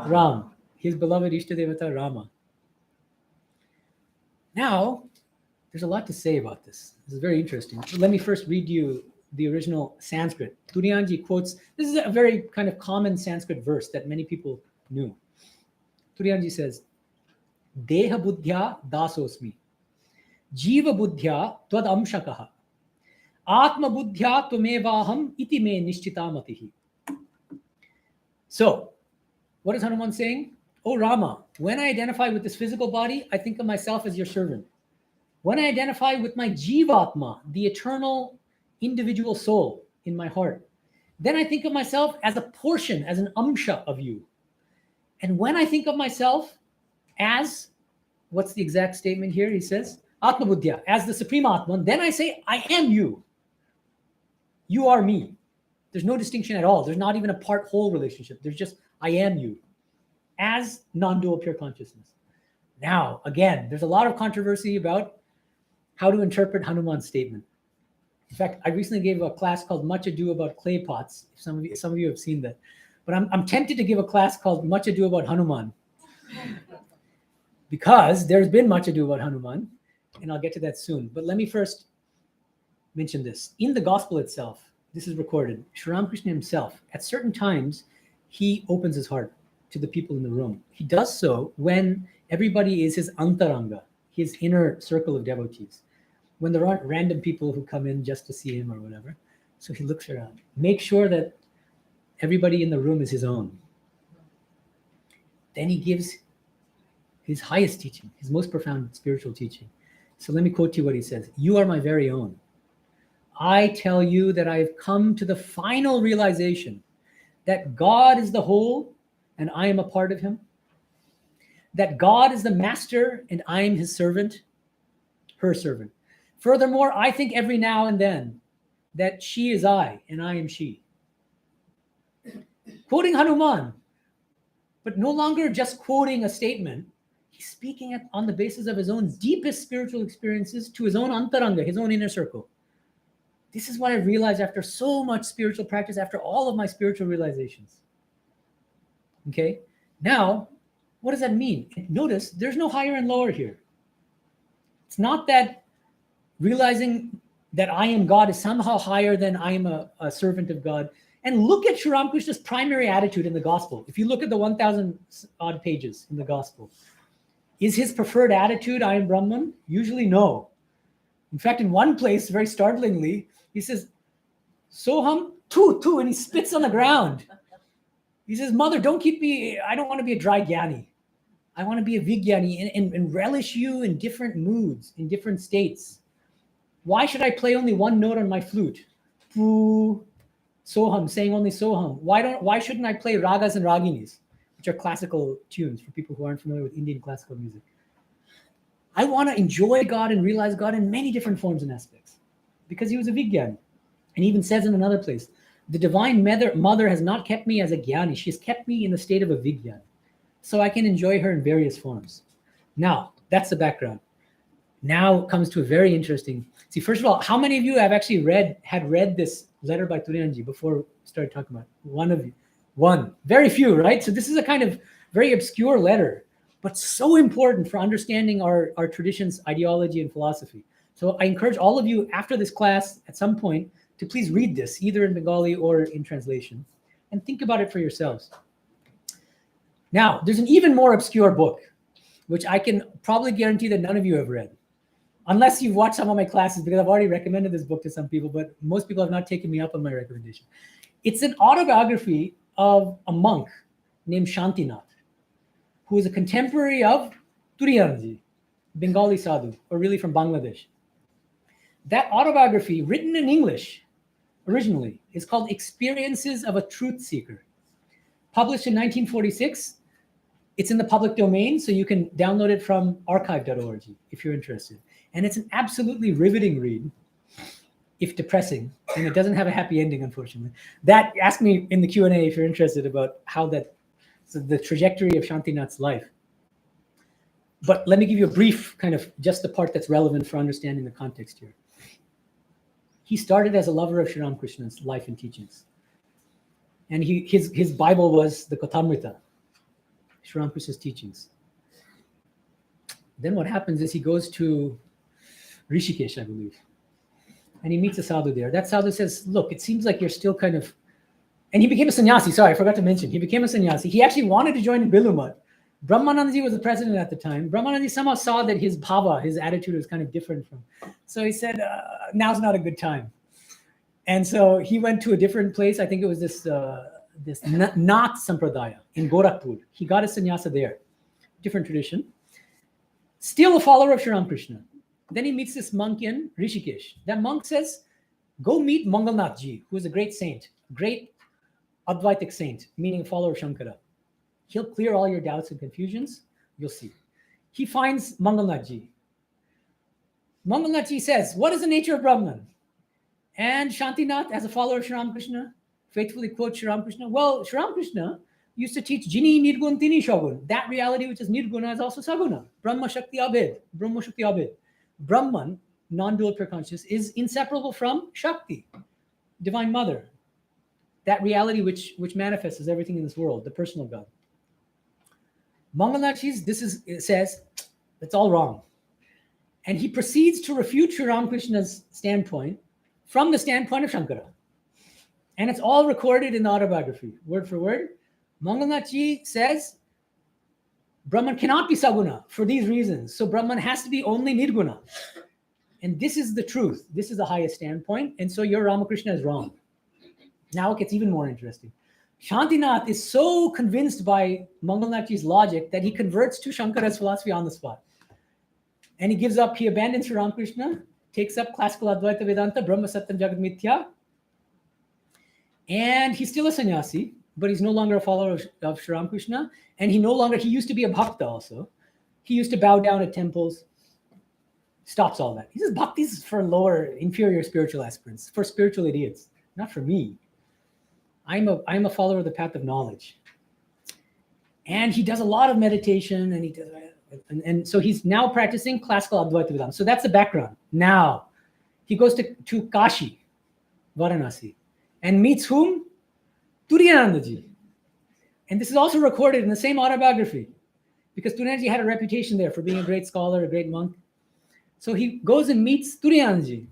Ram. His beloved Ishtadevata Rama. Now, there's a lot to say about this. This is very interesting. So let me first read you the original Sanskrit. Turianji quotes, this is a very kind of common Sanskrit verse that many people knew. Turianji says, Deha buddhya dasosmi, jiva buddhya tvad amshakaha, atma buddhya tvamevaham iti me nishchitamatihi. So, what is Hanuman saying? Oh Rama, when I identify with this physical body, I think of myself as your servant. When I identify with my Jivatma, the eternal individual soul in my heart, then I think of myself as a portion, as an amsha of you. And when I think of myself as, what's the exact statement here? He says, Atma Buddhya, as the Supreme Atman, then I say, I am you. You are me. There's no distinction at all. There's not even a part-whole relationship. There's just, I am you, as non-dual pure consciousness. Now, again, there's a lot of controversy about how to interpret Hanuman's statement. In fact, I recently gave a class called Much Ado About Clay Pots. Some of you have seen that. But I'm tempted to give a class called Much Ado About Hanuman, because there's been much ado about Hanuman, and I'll get to that soon. But let me first mention this. In the gospel itself, this is recorded, Sri Ramakrishna himself, at certain times, he opens his heart to the people in the room. He does so when everybody is his antaranga, his inner circle of devotees. When there aren't random people who come in just to see him or whatever. So he looks around. Make sure that everybody in the room is his own. Then he gives his highest teaching, his most profound spiritual teaching. So let me quote to you what he says. You are my very own. I tell you that I have come to the final realization that God is the whole and I am a part of him. That God is the master and I am his servant, her servant. Furthermore, I think every now and then that she is I and I am she. Quoting Hanuman, but no longer just quoting a statement. He's speaking on the basis of his own deepest spiritual experiences to his own antaranga, his own inner circle. This is what I realized after so much spiritual practice, after all of my spiritual realizations. Okay, now, what does that mean? Notice there's no higher and lower here. It's not that realizing that I am God is somehow higher than I am a servant of God. And look at Sri Ramakrishna's primary attitude in the gospel. If you look at the 1,000 odd pages in the gospel, is his preferred attitude, I am Brahman? Usually no. In fact, in one place, very startlingly, he says, Soham, tu, and he spits on the ground. He says, Mother, don't keep me, I don't want to be a dry jnani. I want to be a vigyani and relish you in different moods, in different states. Why should I play only one note on my flute? Pu, Soham, saying only Soham. Why shouldn't I play ragas and raginis, which are classical tunes for people who aren't familiar with Indian classical music? I want to enjoy God and realize God in many different forms and aspects, because he was a vigyani. And he even says in another place, the divine mother has not kept me as a jnani. She has kept me in the state of a vigyani, so I can enjoy her in various forms. Now, that's the background. Now comes to a very interesting. See, first of all, how many of you have actually had read this letter by Turiyanji before we started talking about it? One of you. One. Very few, right? So this is a kind of very obscure letter, but so important for understanding our tradition's ideology and philosophy. So I encourage all of you after this class at some point to please read this, either in Bengali or in translation, and think about it for yourselves. Now, there's an even more obscure book, which I can probably guarantee that none of you have read, unless you've watched some of my classes, because I've already recommended this book to some people, but most people have not taken me up on my recommendation. It's an autobiography of a monk named Shantinath, who is a contemporary of Turiyanji, Bengali sadhu, or really from Bangladesh. That autobiography, written in English originally, is called Experiences of a Truth Seeker. Published in 1946. It's in the public domain, so you can download it from archive.org if you're interested. And it's an absolutely riveting read, if depressing, and it doesn't have a happy ending, unfortunately. That, ask me in the Q&A if you're interested about how so the trajectory of Shantinath's life. But let me give you a brief kind of just the part that's relevant for understanding the context here. He started as a lover of Sri Ramakrishna's life and teachings. And his Bible was the Kathamrita, Sri Ramakrishna's teachings. Then what happens is he goes to Rishikesh, I believe, and he meets a sadhu there. That sadhu says, look, it seems like you're still kind of, and he became a sannyasi. Sorry, I forgot to mention. He became a sannyasi. He actually wanted to join in Bilumat. Brahmanandaji was the president at the time. Brahmanandaji somehow saw that his bhava, his attitude was kind of different from. So he said, now's not a good time. And so he went to a different place. I think it was this Nath Sampradaya in Gorakhpur. He got his sannyasa there. Different tradition. Still a follower of Sri Ramakrishna. Then he meets this monk in Rishikesh. That monk says, go meet Mangalnath Ji, who is a great saint, great Advaitic saint, meaning a follower of Shankara. He'll clear all your doubts and confusions. You'll see. He finds Mangalnath Ji. Mangalnath Ji says, what is the nature of Brahman? And Shantinath, as a follower of Sri Ramakrishna, faithfully quotes Sri Ramakrishna. Well, Sri Ramakrishna used to teach Jini Nirgun Tini Shogun. That reality which is Nirguna is also Saguna. Brahma Shakti Abhed. Brahma Shakti Abhed. Brahman, non-dual pure consciousness, is inseparable from Shakti, Divine Mother. That reality which manifests as everything in this world, the personal God. Mangalnath Ji says, it's all wrong. And he proceeds to refute Sri Ramakrishna's standpoint from the standpoint of Shankara. And it's all recorded in the autobiography, word for word. Mangalnath Ji says, Brahman cannot be Saguna for these reasons. So Brahman has to be only Nirguna. And this is the truth. This is the highest standpoint. And so your Ramakrishna is wrong. Now it gets even more interesting. Shantinath is so convinced by Mangalnath Ji's logic that he converts to Shankara's philosophy on the spot. And he abandons Sri Ramakrishna, takes up classical Advaita Vedanta, Brahma Satyam Jagat Mithya. And he's still a sannyasi, but he's no longer a follower of Sri Ramakrishna. And he used to be a bhakta also. He used to bow down at temples. Stops all that. He says, bhakti is for lower, inferior spiritual aspirants, for spiritual idiots, not for me. I'm a follower of the path of knowledge. And he does a lot of meditation, and so he's now practicing classical Advaita Vedanta. So that's the background. Now, he goes to Kashi, Varanasi, and meets whom? Turiyanandaji. And this is also recorded in the same autobiography, because Turiyanandaji had a reputation there for being a great scholar, a great monk. So he goes and meets Turiyanandaji.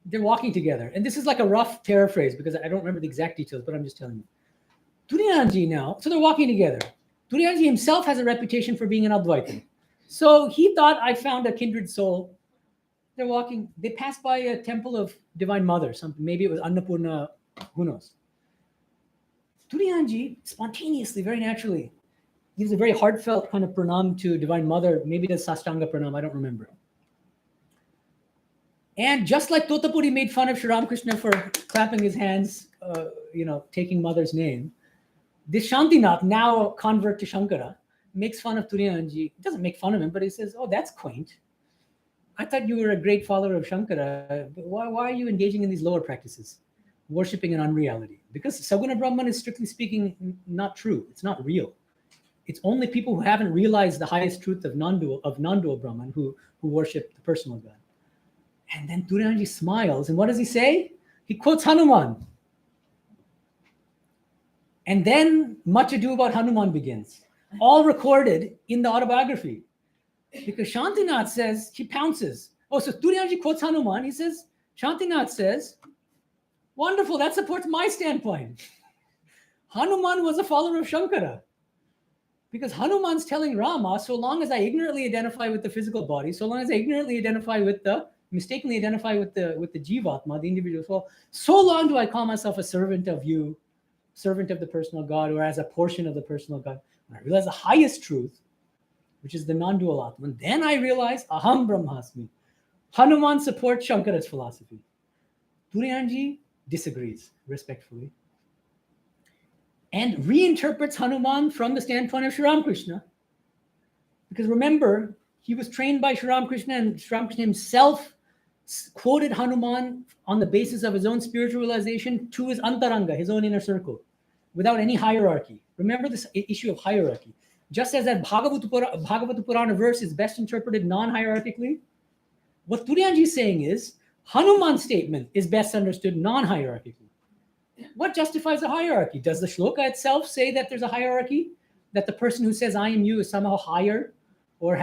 They're walking together. And this is like a rough paraphrase because I don't remember the exact details, but I'm just telling you. Turiyanandaji now, so they're walking together. Turiyanandaji himself has a reputation for being an Advaitin. So he thought, I found a kindred soul. They're walking. They pass by a temple of Divine Mother. Maybe it was Annapurna, who knows. Turiyanandaji spontaneously, very naturally, gives a very heartfelt kind of pranam to Divine Mother. Maybe the Sastanga pranam, I don't remember. And just like Totapuri made fun of Sri Ramakrishna for clapping his hands, taking Mother's name, this Shantinath, now a convert to Shankara, makes fun of Turiyanandaji. He doesn't make fun of him, but he says, oh, that's quaint. I thought you were a great follower of Shankara. Why are you engaging in these lower practices? Worshipping an unreality. Because Saguna Brahman is strictly speaking not true. It's not real. It's only people who haven't realized the highest truth of non-dual Brahman who worship the personal God. And then Turiyanandaji smiles. And what does he say? He quotes Hanuman. And then Much Ado About Hanuman begins. All recorded in the autobiography. Because Shantinath says, he pounces. Oh, so Turiyanandaji quotes Hanuman. He says, Shantinath says, wonderful, that supports my standpoint. Hanuman was a follower of Shankara. Because Hanuman's telling Rama, so long as I ignorantly identify with the physical body, so long as I mistakenly identify with the Jivatma, the individual soul, so long do I call myself a servant of you, servant of the personal God, or as a portion of the personal God. When I realize the highest truth, which is the non-dual Atman, then I realize Aham Brahmasmi. Hanuman supports Shankara's philosophy. Turiyanandaji disagrees respectfully and reinterprets Hanuman from the standpoint of Sri Ramakrishna. Because remember, he was trained by Sri Ramakrishna, and Sri Ramakrishna himself quoted Hanuman on the basis of his own spiritual realization to his antaranga, his own inner circle, without any hierarchy. Remember this issue of hierarchy. Just as that Bhagavata Purana verse is best interpreted non-hierarchically, what Turiyanandaji is saying is, Hanuman's statement is best understood non-hierarchically. What justifies a hierarchy? Does the shloka itself say that there's a hierarchy? That the person who says I am you is somehow higher, or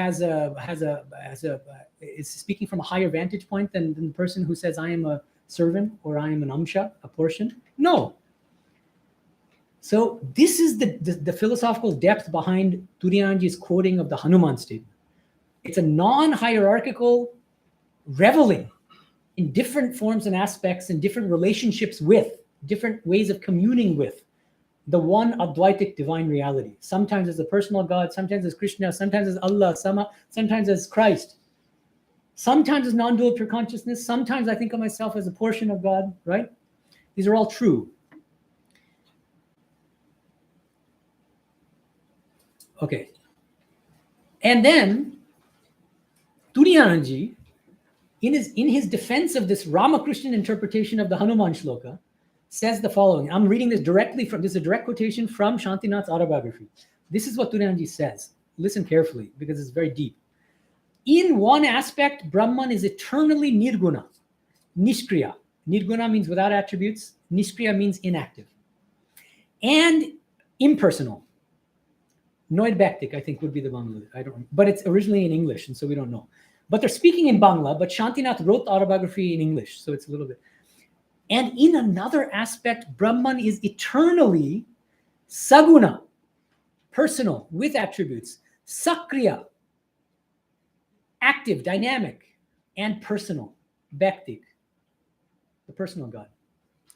is speaking from a higher vantage point than the person who says I am a servant or I am an amsha, a portion? No. So this is the philosophical depth behind Turiyanandaji's quoting of the Hanuman statement. It's a non-hierarchical reveling in different forms and aspects and different relationships with, different ways of communing with the one Advaitic divine reality. Sometimes as a personal God, sometimes as Krishna, sometimes as Allah, sometimes as Christ, sometimes as non-dual pure consciousness, sometimes I think of myself as a portion of God, right? These are all true. Okay. And then Turiyanji, in his defense of this Ramakrishnan interpretation of the Hanuman shloka, says the following. I'm reading this directly from, this is a direct quotation from Shantinath's autobiography. This is what Turiyanji says. Listen carefully, because it's very deep. In one aspect, Brahman is eternally nirguna, nishkriya. Nirguna means without attributes. Nishkriya means inactive. And impersonal. Noidbactic, I think, would be the Bangla. I don't know. But it's originally in English, and so we don't know. But they're speaking in Bangla, but Shantinath wrote the autobiography in English, so it's a little bit. And in another aspect, Brahman is eternally saguna, personal, with attributes, sakriya, active, dynamic, and personal, bhaktik, the personal God,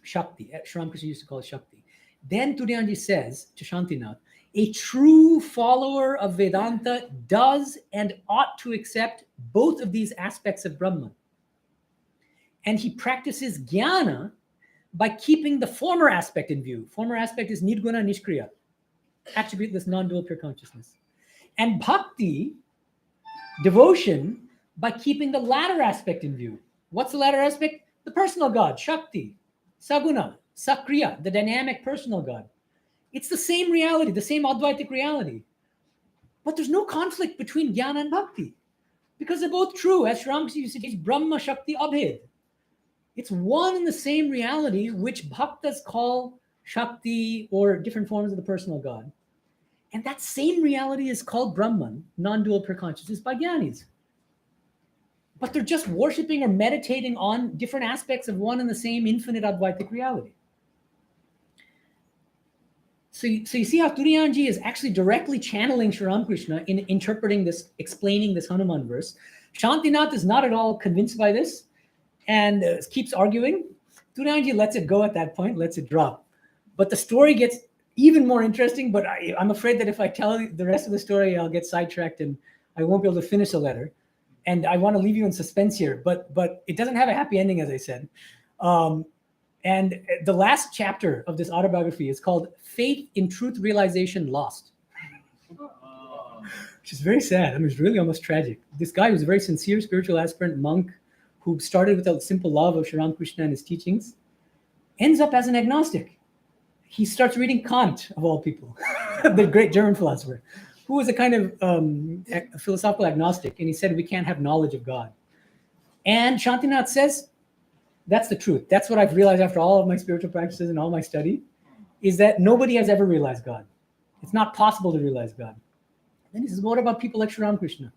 Shakti. Sri Ramakrishna used to call it Shakti. Then Turiyanji says to Shantinath, a true follower of Vedanta does and ought to accept both of these aspects of Brahman. And he practices jnana by keeping the former aspect in view. Former aspect is nirguna nishkriya, attributeless non-dual pure consciousness. And bhakti, devotion, by keeping the latter aspect in view. What's the latter aspect? The personal God, Shakti, Saguna, Sakriya, the dynamic personal God. It's the same reality, the same Advaitic reality. But there's no conflict between Jnana and Bhakti because they're both true. As Sri Ramakrishna used to say, it's Brahma Shakti Abhed. It's one and the same reality, which Bhaktas call Shakti or different forms of the personal God. And that same reality is called Brahman, non-dual pure consciousness, by Jnanis. But they're just worshipping or meditating on different aspects of one and the same infinite Advaitic reality. So you see how Turiyanji is actually directly channeling Sri Ramakrishna in interpreting this, explaining this Hanuman verse. Shantinath is not at all convinced by this and keeps arguing. Turiyanji lets it go at that point, lets it drop. But the story gets even more interesting, but I'm afraid that if I tell the rest of the story, I'll get sidetracked and I won't be able to finish the letter. And I want to leave you in suspense here, but it doesn't have a happy ending, as I said. And the last chapter of this autobiography is called Faith in Truth Realization Lost, which is very sad. I mean, it's really almost tragic. This guy was a very sincere spiritual aspirant monk who started with a simple love of Sri Ramakrishna and his teachings, ends up as an agnostic. He starts reading Kant, of all people, the great German philosopher, who was a kind of philosophical agnostic. And he said, we can't have knowledge of God. And Shantinath says, that's the truth. That's what I've realized after all of my spiritual practices and all my study, is that nobody has ever realized God. It's not possible to realize God. And he says, what about people like Sri Ramakrishna,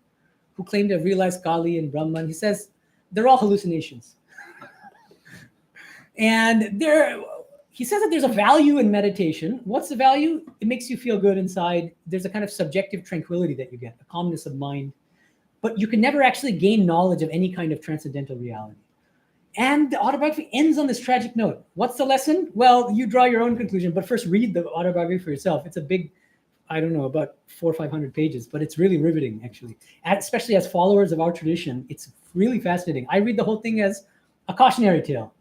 who claim to have realized Kali and Brahman? He says, they're all hallucinations. And he says that there's a value in meditation. What's the value? It makes you feel good inside. There's a kind of subjective tranquility that you get, a calmness of mind. But you can never actually gain knowledge of any kind of transcendental reality. And the autobiography ends on this tragic note. What's the lesson? Well, you draw your own conclusion, but first read the autobiography for yourself. It's a big, I don't know, about 400 or 500 pages, but it's really riveting, actually. Especially as followers of our tradition, it's really fascinating. I read the whole thing as a cautionary tale.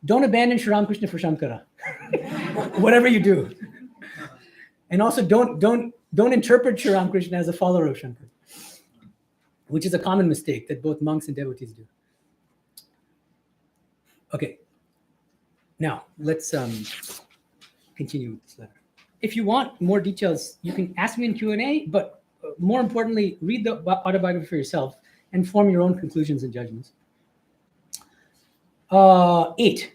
Don't abandon Sri Ramakrishna for Shankara, whatever you do. And also don't interpret Sri Ramakrishna as a follower of Shankara, which is a common mistake that both monks and devotees do. Okay, now let's continue with this letter. If you want more details, you can ask me in Q&A, but more importantly, read the autobiography for yourself and form your own conclusions and judgments. 8.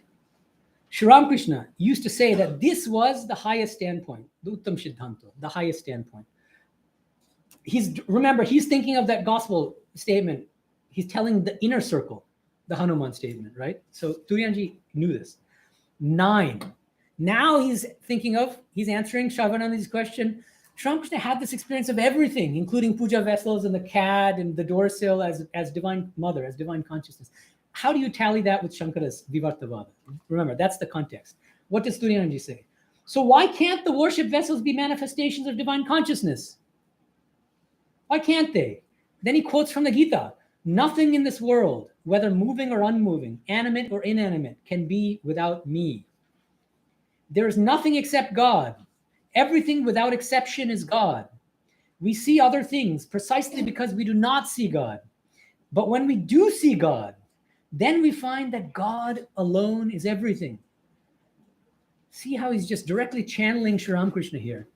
Sri Ramakrishna used to say that this was the highest standpoint, the Uttam Siddhanta, the highest standpoint. Remember, he's thinking of that gospel statement. He's telling the inner circle, the Hanuman statement, right? So Turiyanji knew this. 9. Now he's answering Shravanandaji's question. Sri Ramakrishna had this experience of everything, including puja vessels and the cat and the door sill as divine mother, as divine consciousness. How do you tally that with Shankara's Vivartavada? Remember, that's the context. What does Turiyanji say? So why can't the worship vessels be manifestations of divine consciousness? Why can't they? Then he quotes from the Gita, nothing in this world, whether moving or unmoving, animate or inanimate, can be without me. There is nothing except God. Everything without exception is God. We see other things precisely because we do not see God. But when we do see God, then we find that God alone is everything. See how he's just directly channeling Sri Ramakrishna here.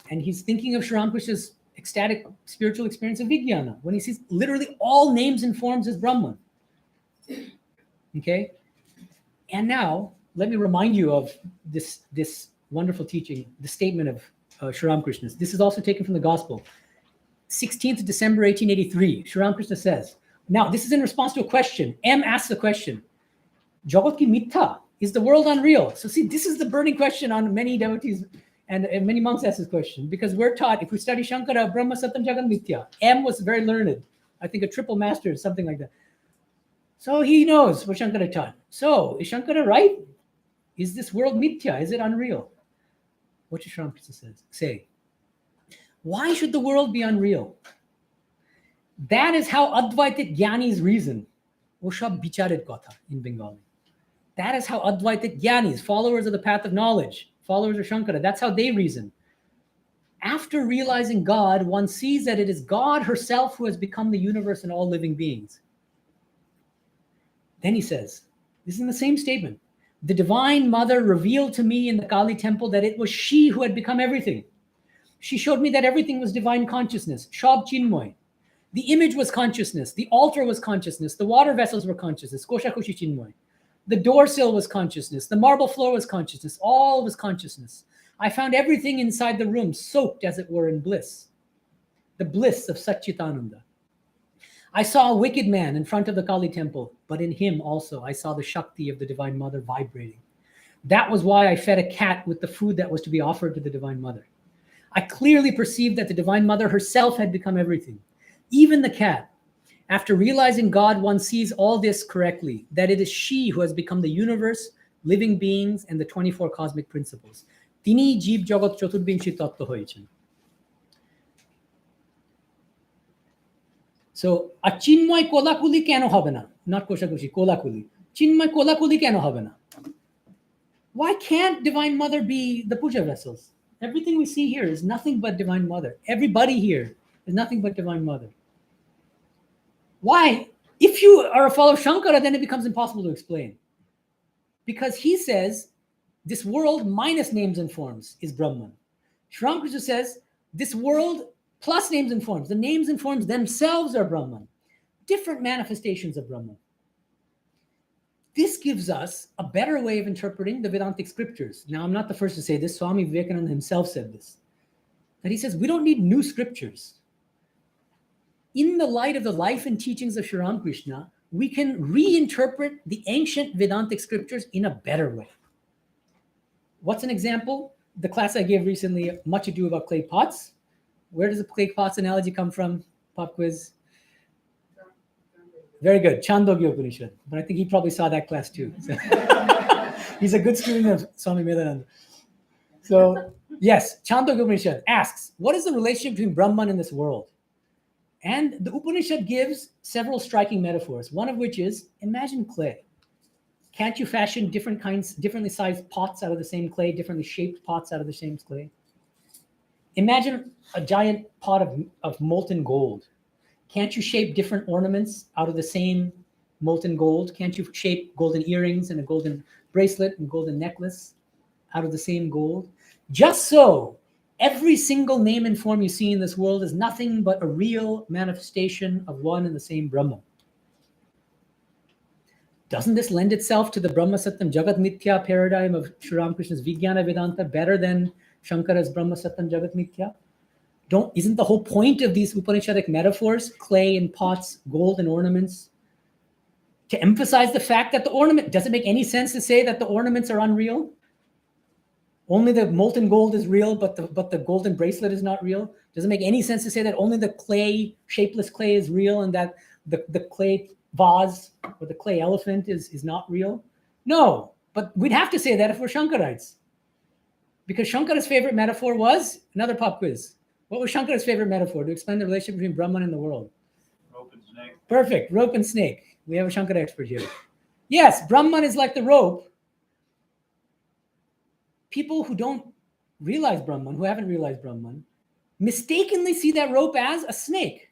And he's thinking of Sri Ramakrishna's ecstatic spiritual experience of vigyana, when he sees literally all names and forms as Brahman. Okay? And now, let me remind you of this wonderful teaching, the statement of Sri Ramakrishna's. This is also taken from the Gospel. 16th December 1883, Sri Ramakrishna says, now this is in response to a question. M asks the question, Jagat ki mitha, is the world unreal? So see, this is the burning question on many devotees and many monks ask this question, because we're taught, if we study Shankara, Brahma Satyam Jagat Mithya. M was very learned, I think a triple master, something like that. So he knows what Shankara taught. So is Shankara right? Is this world mithya? Is it unreal? What does Sri Ramakrishna say? Why should the world be unreal? That is how Advaita Jnanis reason. Oshab bichared kotha in Bengali. That is how Advaita Jnanis, followers of the path of knowledge, followers of Shankara, that's how they reason. After realizing God, one sees that it is God herself who has become the universe and all living beings. Then he says, this is in the same statement, the Divine Mother revealed to me in the Kali temple that it was she who had become everything. She showed me that everything was divine consciousness, Shab Chinmoy. The image was consciousness, the altar was consciousness, the water vessels were consciousness, Kosha Koshi Chinmoy. The door sill was consciousness, the marble floor was consciousness, all was consciousness. I found everything inside the room soaked, as it were, in bliss, the bliss of Satchitananda. I saw a wicked man in front of the Kali temple, but in him also I saw the Shakti of the Divine Mother vibrating. That was why I fed a cat with the food that was to be offered to the Divine Mother. I clearly perceived that the Divine Mother herself had become everything, even the cat. After realizing God, one sees all this correctly, that it is she who has become the universe, living beings, and the 24 cosmic principles. Tini jeev jagat choturbinshi tattva hoyechen. So, a chinmoy kolakuli keno hobe na? Not koshakushi, kolakuli. Chinmoy kolakuli keno hobe na? Why can't Divine Mother be the puja vessels? Everything we see here is nothing but Divine Mother. Everybody here is nothing but Divine Mother. Why? If you are a follower of Shankara, then it becomes impossible to explain. Because he says, this world minus names and forms is Brahman. Sri Ramakrishna says, this world plus names and forms. The names and forms themselves are Brahman. Different manifestations of Brahman. This gives us a better way of interpreting the Vedantic scriptures. Now, I'm not the first to say this. Swami Vivekananda himself said this. That he says, we don't need new scriptures. In the light of the life and teachings of Sri Ramakrishna, we can reinterpret the ancient Vedantic scriptures in a better way. What's an example? The class I gave recently, Much Ado About Clay Pots. Where does the clay pots analogy come from? Pop quiz. Very good. Chandogya Upanishad. But I think he probably saw that class too. So he's a good student of Swami Medhanandaji. So yes, Chandogya Upanishad asks, what is the relationship between Brahman and this world? And the Upanishad gives several striking metaphors, one of which is, imagine clay. Can't you fashion differently sized pots out of the same clay, differently shaped pots out of the same clay? Imagine a giant pot of molten gold. Can't you shape different ornaments out of the same molten gold? Can't you shape golden earrings and a golden bracelet and golden necklace out of the same gold? Just so, every single name and form you see in this world is nothing but a real manifestation of one and the same Brahman. Doesn't this lend itself to the Brahma Satyam Jagat Mithya paradigm of Sri Ramakrishna's Vigyana Vedanta better than Shankara's Brahma Satyam Jagat Mithya? Isn't the whole point of these Upanishadic metaphors, clay and pots, gold and ornaments, to emphasize the fact that the ornament, does it make any sense to say that the ornaments are unreal? Only the molten gold is real, but the golden bracelet is not real? Does it make any sense to say that only the clay, shapeless clay is real and that the clay vase or the clay elephant is not real? No. But we'd have to say that if we're Shankarites. Because Shankara's favorite metaphor was, another pop quiz. What was Shankara's favorite metaphor to explain the relationship between Brahman and the world? Rope and snake. Perfect. Rope and snake. We have a Shankara expert here. Yes, Brahman is like the rope. People who don't realize Brahman, who haven't realized Brahman, mistakenly see that rope as a snake.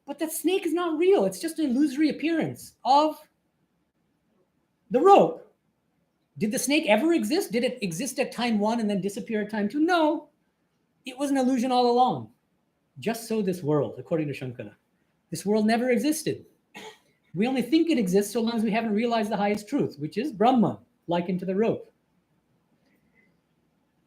But that snake is not real. It's just an illusory appearance of the rope. Did the snake ever exist? Did it exist at time 1 and then disappear at time 2? No. It was an illusion all along. Just so this world, according to Shankara. This world never existed. We only think it exists so long as we haven't realized the highest truth, which is Brahman, likened to the rope.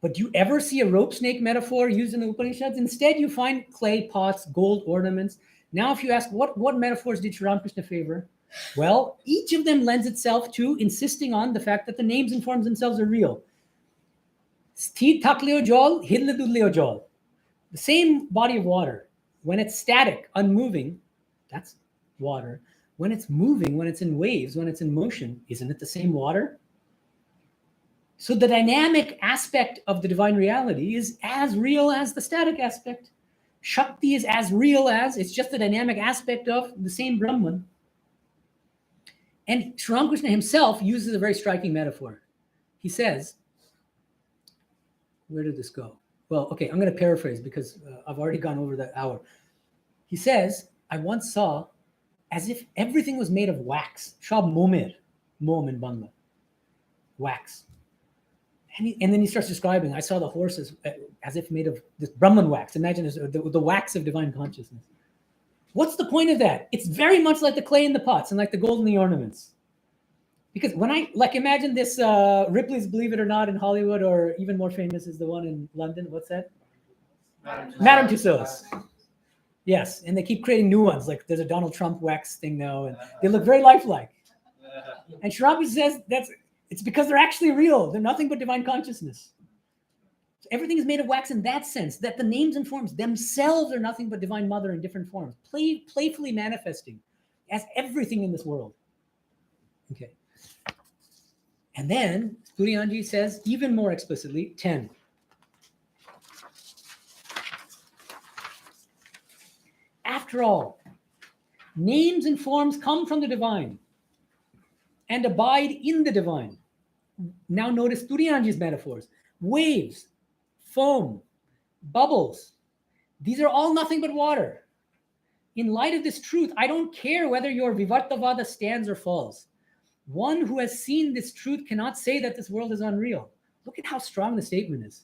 But do you ever see a rope snake metaphor used in the Upanishads? Instead, you find clay pots, gold ornaments. Now, if you ask, what metaphors did Sri Ramakrishna favor? Well, each of them lends itself to insisting on the fact that the names and forms themselves are real. Sthir thakleo jol, hidle dudleo jol. The same body of water, when it's static, unmoving, that's water. When it's moving, when it's in waves, when it's in motion, isn't it the same water? So the dynamic aspect of the divine reality is as real as the static aspect. Shakti is as real as, it's just the dynamic aspect of the same Brahman. And Sri Ramakrishna himself uses a very striking metaphor. He says, where did this go? Well, okay, I'm going to paraphrase because I've already gone over that hour. He says, I once saw as if everything was made of wax. Shab momer, mom in Bangla. Wax. And then he starts describing, I saw the horses as if made of this Brahman wax. Imagine this, the wax of divine consciousness. What's the point of that? It's very much like the clay in the pots and like the gold in the ornaments. Because when imagine this Ripley's Believe It or Not in Hollywood, or even more famous is the one in London. What's that? Madame Tussauds. Yes, and they keep creating new ones. Like there's a Donald Trump wax thing now, and they look very lifelike. And Sri Ramakrishna says it's because they're actually real. They're nothing but divine consciousness. So everything is made of wax in that sense, that the names and forms themselves are nothing but divine mother in different forms, playfully manifesting as everything in this world. Okay. And then Turiyanji says even more explicitly, 10. After all, names and forms come from the divine and abide in the divine. Now notice Turiyanji's metaphors. Waves, foam, bubbles. These are all nothing but water. In light of this truth, I don't care whether your Vivartavada stands or falls. One who has seen this truth cannot say that this world is unreal. Look at how strong the statement is.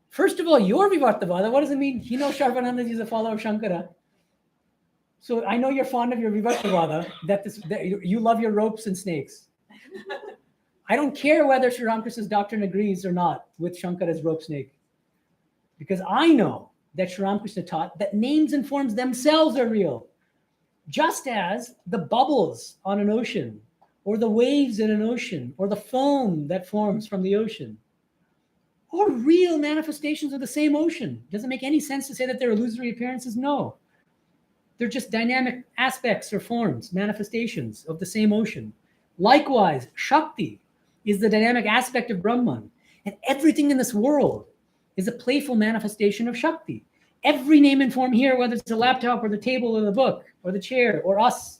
First of all, your Vivartavada, what does it mean? You know Sarvanandaji is a follower of Shankara. So I know you're fond of your Vivartavada, that you love your ropes and snakes. I don't care whether Sri Ramakrishna's doctrine agrees or not with Shankara's rope snake. Because I know that Sri Ramakrishna taught that names and forms themselves are real. Just as the bubbles on an ocean, or the waves in an ocean, or the foam that forms from the ocean, are real manifestations of the same ocean. Does it make any sense to say that they're illusory appearances? No. They're just dynamic aspects or forms, manifestations of the same ocean. Likewise, Shakti is the dynamic aspect of Brahman. And everything in this world is a playful manifestation of Shakti. Every name and form here, whether it's the laptop or the table or the book or the chair or us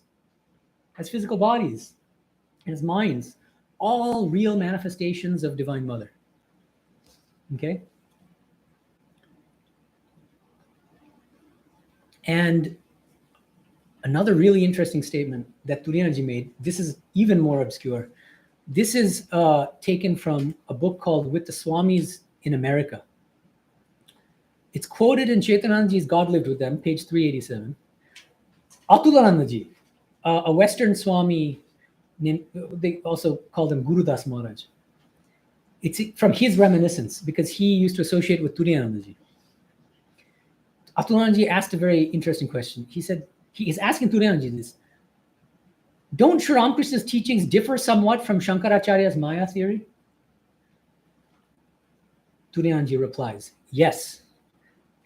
as physical bodies, as minds, all real manifestations of Divine Mother. Okay? And another really interesting statement that Turiyanji made, this is even more obscure. This is taken from a book called With the Swamis in America. It's quoted in Chaitanandaji's God Lived With Them, page 387. Atulanandaji, a Western Swami, named, they also called him Guru Das Maharaj. It's from his reminiscence because he used to associate with Turiyanandaji. Atulanandaji asked a very interesting question. He said, he is asking Turiyanandaji this. Don't Sri Ramakrishna's teachings differ somewhat from Shankaracharya's Maya theory? Turiyanandaji replies, yes.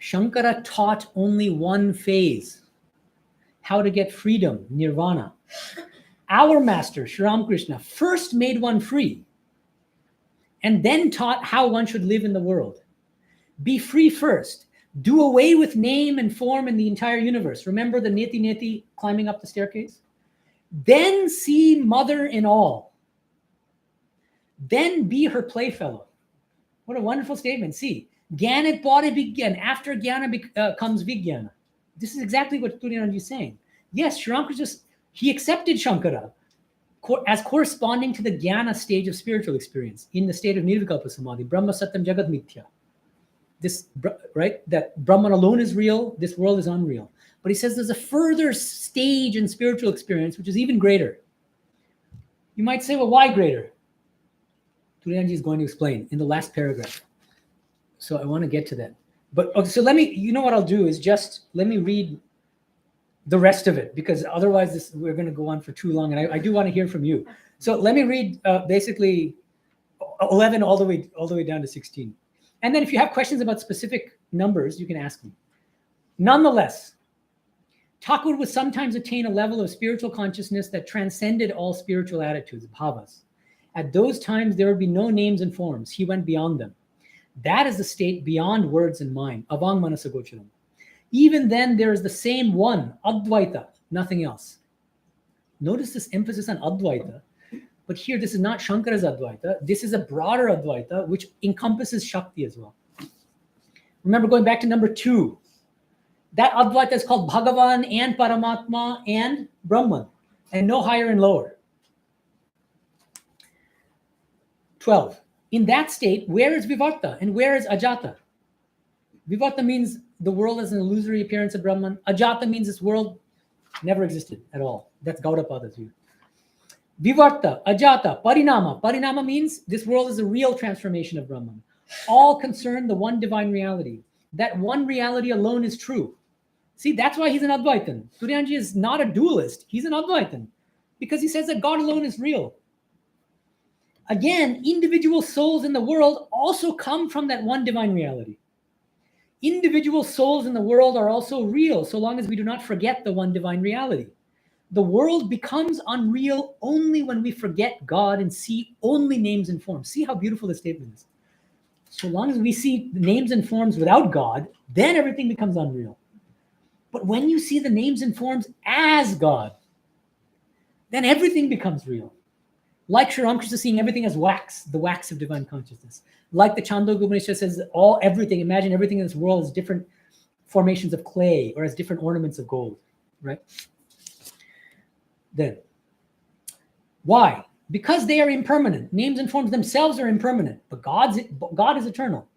Shankara taught only one phase, how to get freedom, nirvana. Our master, Sri Ramakrishna, first made one free and then taught how one should live in the world. Be free first. Do away with name and form in the entire universe. Remember the Neti Neti climbing up the staircase? Then see mother in all. Then be her playfellow. What a wonderful statement. See, Gyanat Body Vigyan. After Jnana comes Vigyana. This is exactly what Turiyanji is saying. Yes, Sri Ramakrishna, he accepted Shankara as corresponding to the Jnana stage of spiritual experience in the state of Nirvikalpa Samadhi. Brahma Satyam Jagat Mithya. This, right? That Brahman alone is real, this world is unreal. But he says there's a further stage in spiritual experience which is even greater. You might say, well, why greater? Turiyanji is going to explain in the last paragraph. So I want to get to that. But okay, so let me, you know what I'll do is just let me read the rest of it, because otherwise we're going to go on for too long. And I do want to hear from you. So let me read basically 11 all the way down to 16. And then if you have questions about specific numbers, you can ask me. Nonetheless, Thakur would sometimes attain a level of spiritual consciousness that transcended all spiritual attitudes, bhavas. At those times, there would be no names and forms. He went beyond them. That is the state beyond words and mind, avang manasagocharam. Even then, there is the same one, Advaita, nothing else. Notice this emphasis on Advaita. But here, this is not Shankara's Advaita. This is a broader Advaita, which encompasses Shakti as well. Remember, going back to number 2, that Advaita is called Bhagavan and Paramatma and Brahman, and no higher and lower. 12. In that state, where is Vivarta and where is Ajata? Vivarta means the world is an illusory appearance of Brahman. Ajata means this world never existed at all. That's Gaudapada's view. Vivarta, Ajata, Parinama. Parinama means this world is a real transformation of Brahman. All concern the one divine reality. That one reality alone is true. See, that's why he's an Advaitan. Turiyanji is not a dualist. He's an Advaitan because he says that God alone is real. Again, individual souls in the world also come from that one divine reality. Individual souls in the world are also real so long as we do not forget the one divine reality. The world becomes unreal only when we forget God and see only names and forms. See how beautiful this statement is. So long as we see names and forms without God, then everything becomes unreal. But when you see the names and forms as God, then everything becomes real. Like Sri Ramakrishna seeing everything as wax, the wax of divine consciousness. Like the Chandogya Upanishad says, everything, imagine everything in this world is different formations of clay or as different ornaments of gold, right? Then, why? Because they are impermanent. Names and forms themselves are impermanent, but God is eternal.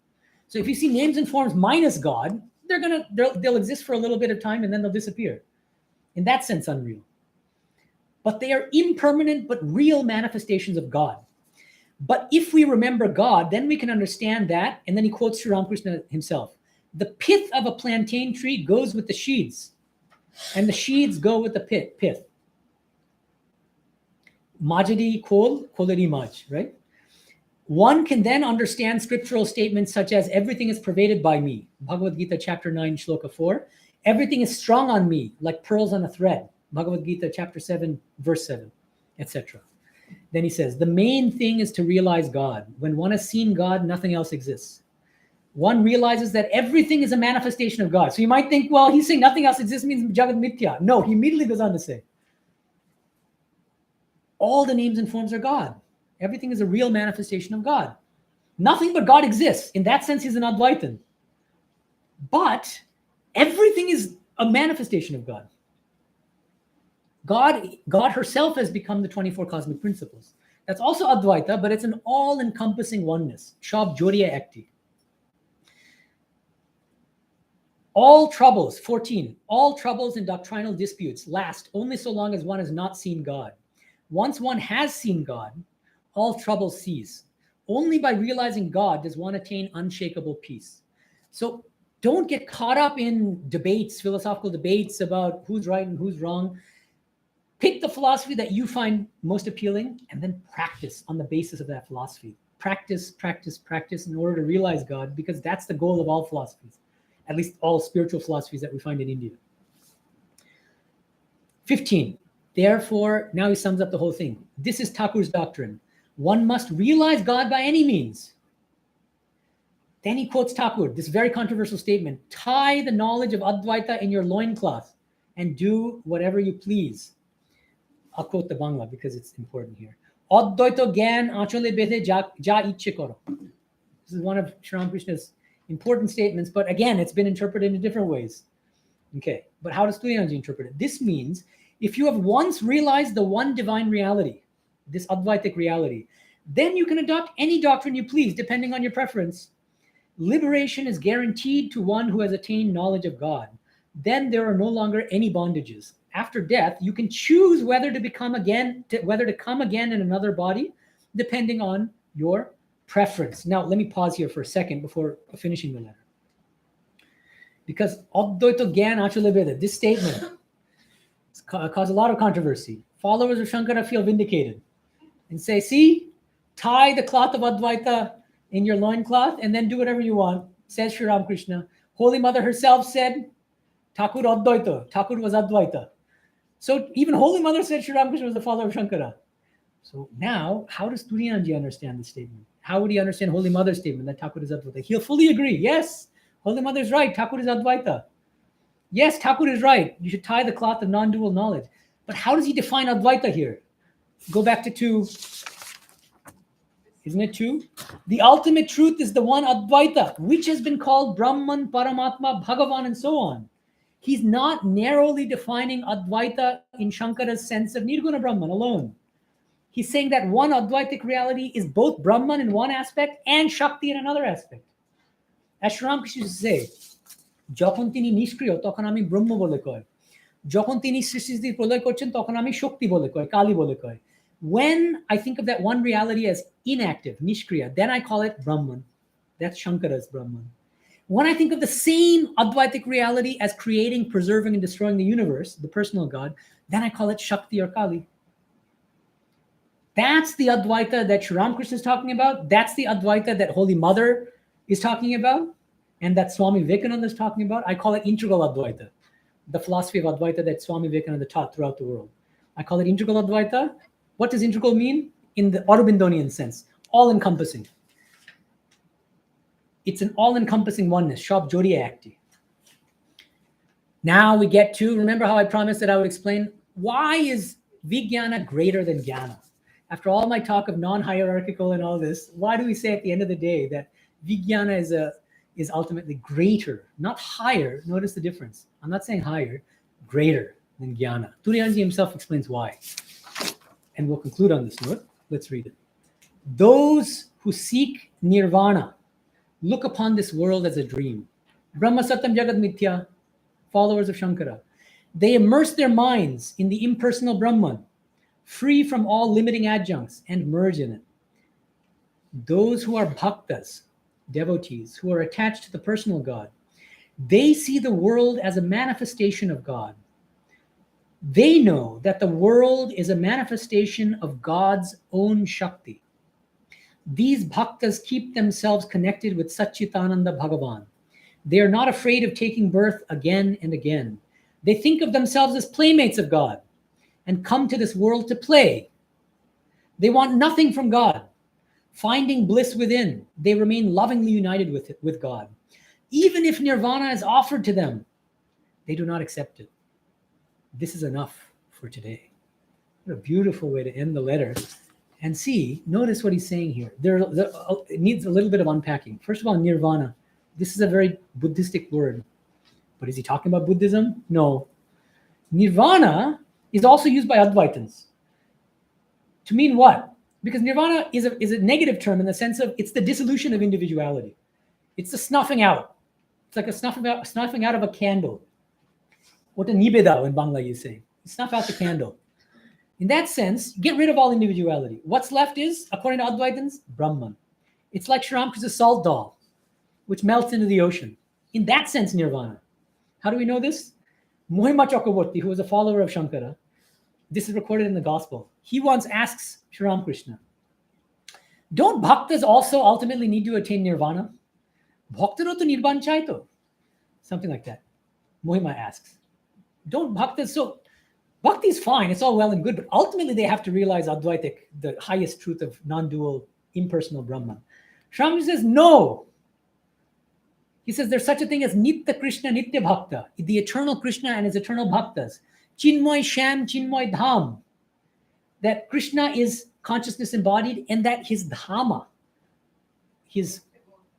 So if you see names and forms minus God, they'll exist for a little bit of time and then they'll disappear. In that sense, unreal. But they are impermanent but real manifestations of God. But if we remember God, then we can understand that, and then he quotes Sri Ramakrishna himself. The pith of a plantain tree goes with the sheaths, and the sheaths go with the pith. Majadi kol, kolari maj, right? One can then understand scriptural statements such as everything is pervaded by me. Bhagavad Gita chapter 9, shloka 4. Everything is strung on me like pearls on a thread. Bhagavad Gita chapter 7, verse 7, etc. Then he says, the main thing is to realize God. When one has seen God, nothing else exists. One realizes that everything is a manifestation of God. So you might think, well, he's saying nothing else exists means Jagat Mithya. No, he immediately goes on to say, all the names and forms are God. Everything is a real manifestation of God. Nothing but God exists. In that sense, he's an Advaitan. But everything is a manifestation of God. God herself has become the 24 cosmic principles. That's also Advaita, but it's an all-encompassing oneness. Shab Jodiya Ekti. All troubles, 14, all troubles and doctrinal disputes last only so long as one has not seen God. Once one has seen God, all troubles cease. Only by realizing God does one attain unshakable peace. So don't get caught up in debates, philosophical debates about who's right and who's wrong. Pick the philosophy that you find most appealing and then practice on the basis of that philosophy. Practice, practice, practice in order to realize God, because that's the goal of all philosophies, at least all spiritual philosophies that we find in India. 15. Therefore, now he sums up the whole thing. This is Thakur's doctrine. One must realize God by any means. Then he quotes Thakur, this very controversial statement. Tie the knowledge of Advaita in your loincloth and do whatever you please. I'll quote the Bangla because it's important here. Advaita gyan achole bedhe ja ichche koro. This is one of Sri Ramakrishna's important statements, but again, it's been interpreted in different ways. Okay, but how does Turiyanji interpret it? This means if you have once realized the one divine reality, this Advaitic reality, then you can adopt any doctrine you please, depending on your preference. Liberation is guaranteed to one who has attained knowledge of God. Then there are no longer any bondages. After death, you can choose whether to come again in another body, depending on your preference. Now, let me pause here for a second before finishing the letter. Because Advaita Gyan Achale Veda, this statement caused a lot of controversy. Followers of Shankara feel vindicated and say, see, tie the cloth of Advaita in your loincloth and then do whatever you want, says Sri Ramakrishna. Holy Mother herself said, Thakur Advaita. Thakur was Advaita. So even Holy Mother said Sri Ramakrishna was the follower of Shankara. So now, how does Turiyanji understand this statement? How would he understand Holy Mother's statement that Thakur is Advaita? He'll fully agree. Yes, Holy Mother is right. Thakur is Advaita. Yes, Thakur is right. You should tie the cloth of non-dual knowledge. But how does he define Advaita here? Go back to 2. Isn't it 2? The ultimate truth is the one Advaita, which has been called Brahman, Paramatma, Bhagavan, and so on. He's not narrowly defining Advaita in Shankara's sense of Nirguna Brahman alone. He's saying that one Advaitic reality is both Brahman in one aspect and Shakti in another aspect. As Sri Ramakrishna used to say, যখন তিনি নিষ্ক্রিয় তখন আমি ব্রহ্ম বলে কয়, যখন তিনি সৃষ্টি প্রলয় করছেন তখন আমি শক্তি বলে কয়, কালী বলে কয়. When I think of that one reality as inactive, nishkriya, then I call it Brahman. That's Shankara's Brahman. When I think of the same Advaitic reality as creating, preserving, and destroying the universe, the personal God, then I call it Shakti or Kali. That's the Advaita that Sri Ramakrishna is talking about. That's the Advaita that Holy Mother is talking about, and that Swami Vivekananda is talking about. I call it integral Advaita, the philosophy of Advaita that Swami Vivekananda taught throughout the world. I call it integral Advaita. What does integral mean? In the Aurobindonian sense, all-encompassing. It's an all-encompassing oneness, Shop Jodiya Akti. Now we get to, remember how I promised that I would explain, why is vigyana greater than jnana? After all my talk of non-hierarchical and all this, why do we say at the end of the day that vigyana is ultimately greater, not higher? Notice the difference. I'm not saying higher, greater than jnana. Turiyanji himself explains why. And we'll conclude on this note. Let's read it. Those who seek nirvana look upon this world as a dream. Brahma Satyam Jagat Mithya, followers of Shankara. They immerse their minds in the impersonal Brahman, free from all limiting adjuncts, and merge in it. Those who are bhaktas, devotees, who are attached to the personal God, they see the world as a manifestation of God. They know that the world is a manifestation of God's own Shakti. These bhaktas keep themselves connected with Satchitananda Bhagavan. They are not afraid of taking birth again and again. They think of themselves as playmates of God and come to this world to play. They want nothing from God. Finding bliss within, they remain lovingly united with God. Even if nirvana is offered to them, they do not accept it. This is enough for today. What a beautiful way to end the letter. And see, notice what he's saying here. It needs a little bit of unpacking. First of all, nirvana. This is a very Buddhistic word. But is he talking about Buddhism? No. Nirvana is also used by Advaitins. To mean what? Because nirvana is a negative term in the sense of it's the dissolution of individuality. It's the snuffing out. It's like a snuffing out of a candle. What a nibeda in Bangla you say. You snuff out the candle. In that sense, get rid of all individuality. What's left is, according to Advaitins, Brahman. It's like Sri Ramakrishna's salt doll, which melts into the ocean. In that sense, nirvana. How do we know this? Mohima Chakraborty, who was a follower of Shankara, this is recorded in the gospel. He once asks Sri Ramakrishna, don't bhaktas also ultimately need to attain nirvana? Bhaktaro to nirvan chaito. Something like that. Mohima asks. Don't bhaktas, so Bhakti is fine, it's all well and good, but ultimately they have to realize Advaita, the highest truth of non-dual, impersonal Brahman. Sri Ramakrishna says, no. He says there's such a thing as Nitya Krishna, Nitya Bhakta, the eternal Krishna and his eternal Bhaktas. Chinmoy Sham, Chinmoy Dham. That Krishna is consciousness embodied and that his Dhamma, his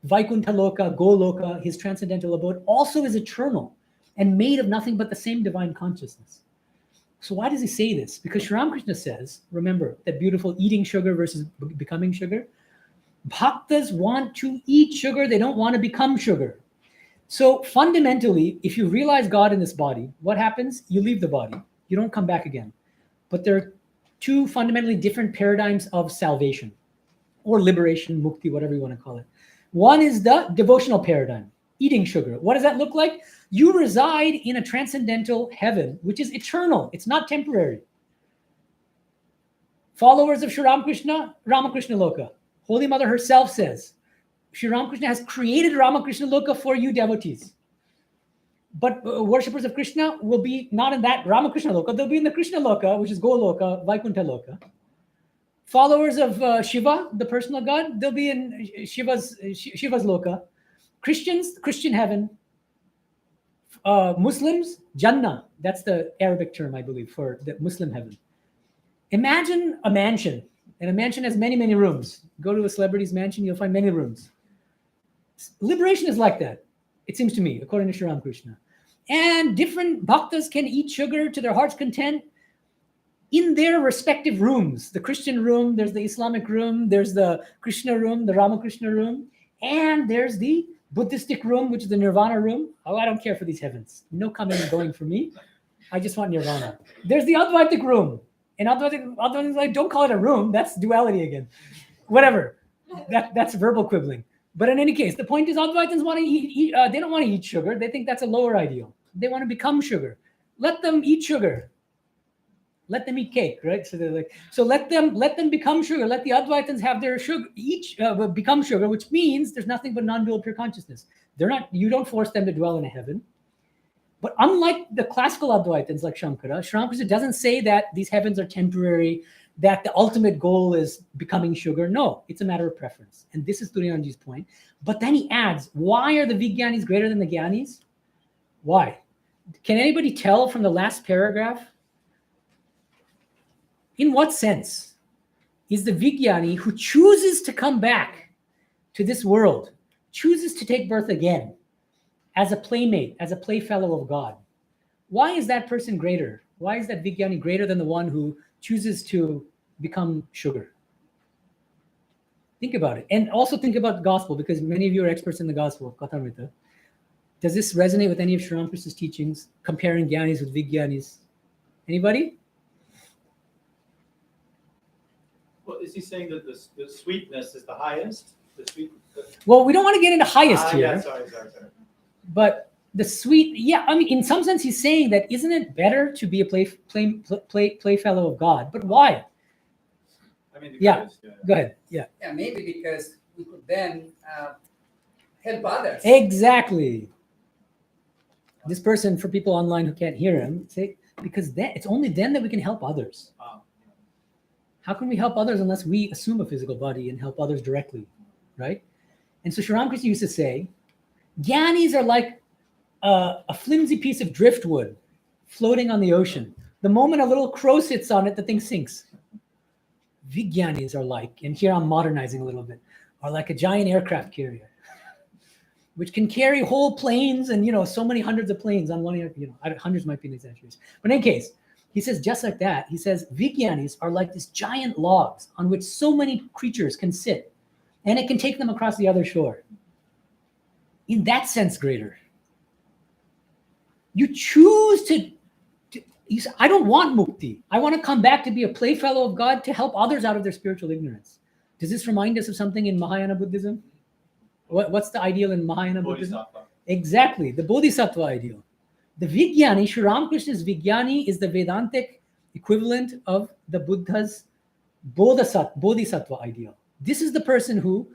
Vaikuntha Loka, Goloka, his transcendental abode also is eternal and made of nothing but the same divine consciousness. So why does he say this? Because Sri Ramakrishna says, remember that beautiful eating sugar versus becoming sugar? Bhaktas want to eat sugar, they don't want to become sugar. So fundamentally, if you realize God in this body, what happens? You leave the body. You don't come back again. But there are two fundamentally different paradigms of salvation or liberation, mukti, whatever you want to call it. One is the devotional paradigm, eating sugar. What does that look like? You reside in a transcendental heaven, which is eternal. It's not temporary. Followers of Sri Ramakrishna, Ramakrishna Loka. Holy Mother herself says, Sri Ramakrishna has created Ramakrishna Loka for you devotees. But worshippers of Krishna will be not in that Ramakrishna Loka. They'll be in the Krishna Loka, which is Goloka, Vaikuntha Loka. Followers of Shiva, the personal God, they'll be in Shiva's Loka. Christians, Christian heaven. Muslims, Jannah. That's the Arabic term, I believe, for the Muslim heaven. Imagine a mansion, and a mansion has many, many rooms. Go to a celebrity's mansion, you'll find many rooms. Liberation is like that, it seems to me, according to Sri Ramakrishna. And different bhaktas can eat sugar to their heart's content in their respective rooms. The Christian room, there's the Islamic room, there's the Krishna room, the Ramakrishna room, and there's the Buddhistic room, which is the Nirvana room. Oh, I don't care for these heavens. No coming and going for me. I just want Nirvana. There's the Advaitic room. And Advaita is like, don't call it a room. That's duality again. Whatever. That's verbal quibbling. But in any case, the point is Advaitans want to eat they don't want to eat sugar. They think that's a lower ideal. They want to become sugar. Let them eat sugar. Let them eat cake, right? So they're like, so let them become sugar. Let the Advaitans have their sugar, become sugar, which means there's nothing but non-dual pure consciousness. You don't force them to dwell in a heaven. But unlike the classical Advaitans like Shankara, Sri Ramakrishna doesn't say that these heavens are temporary, that the ultimate goal is becoming sugar. No, it's a matter of preference. And this is Turiyanji's point. But then he adds, why are the Vigyanis greater than the Gyanis? Why? Can anybody tell from the last paragraph? In what sense is the Vigyani who chooses to come back to this world, chooses to take birth again as a playmate, as a playfellow of God? Why is that person greater? Why is that Vigyani greater than the one who chooses to become sugar? Think about it. And also think about the gospel, because many of you are experts in the gospel, Kathamrita. Does this resonate with any of Sri Ramakrishna's teachings, comparing Gyanis with Vigyanis? Anybody? Well, is he saying that the sweetness is the highest? Well, we don't want to get into highest here. Yeah, sorry. But the sweet, yeah, I mean, in some sense, he's saying that isn't it better to be a playfellow of God? But why? I mean, Yeah. Go ahead. Yeah. Yeah, maybe because we could then help others. Exactly. This person, for people online who can't hear him, say, because then it's only then that we can help others. Wow. How can we help others unless we assume a physical body and help others directly, right? And so Sri Ramakrishna used to say, Gyanis are like a flimsy piece of driftwood floating on the ocean. The moment a little crow sits on it, the thing sinks. Vigyanis are like, and here I'm modernizing a little bit, are like a giant aircraft carrier, which can carry whole planes and, so many hundreds of planes on one, hundreds might be an exaggeration. But in any case, he says, just like that, he says, Vigyanis are like these giant logs on which so many creatures can sit, and it can take them across the other shore. In that sense, greater. You choose to you say, I don't want mukti. I want to come back to be a playfellow of God to help others out of their spiritual ignorance. Does this remind us of something in Mahayana Buddhism? What's the ideal in Mahayana Buddhism? Bodhisattva. Exactly, the Bodhisattva ideal. The Vigyani, Sri Ramakrishna's Vigyani is the Vedantic equivalent of the Buddha's Bodhisattva ideal. This is the person who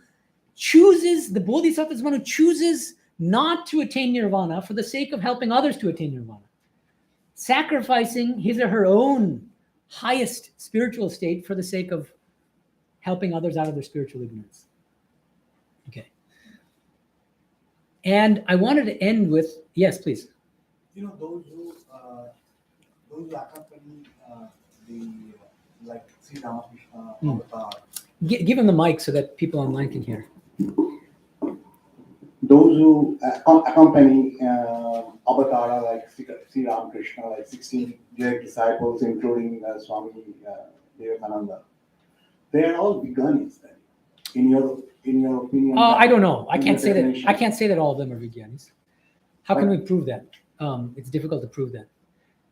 chooses, the Bodhisattva is one who chooses not to attain Nirvana for the sake of helping others to attain Nirvana. sacrificing his or her own highest spiritual state for the sake of helping others out of their spiritual ignorance. Okay. And I wanted to end with, yes, please. Those who accompany the like Sri Ramakrishna avatar, Give him the mic so that people online can hear. those who accompany avatara like Sri Ramakrishna, like 16 direct disciples, including Swami Medhanandaji, they are all vigyanis then. In your opinion? I don't know. I in can't your say that. definition? I can't say that all of them are vigyanis. How can we prove that? It's difficult to prove that.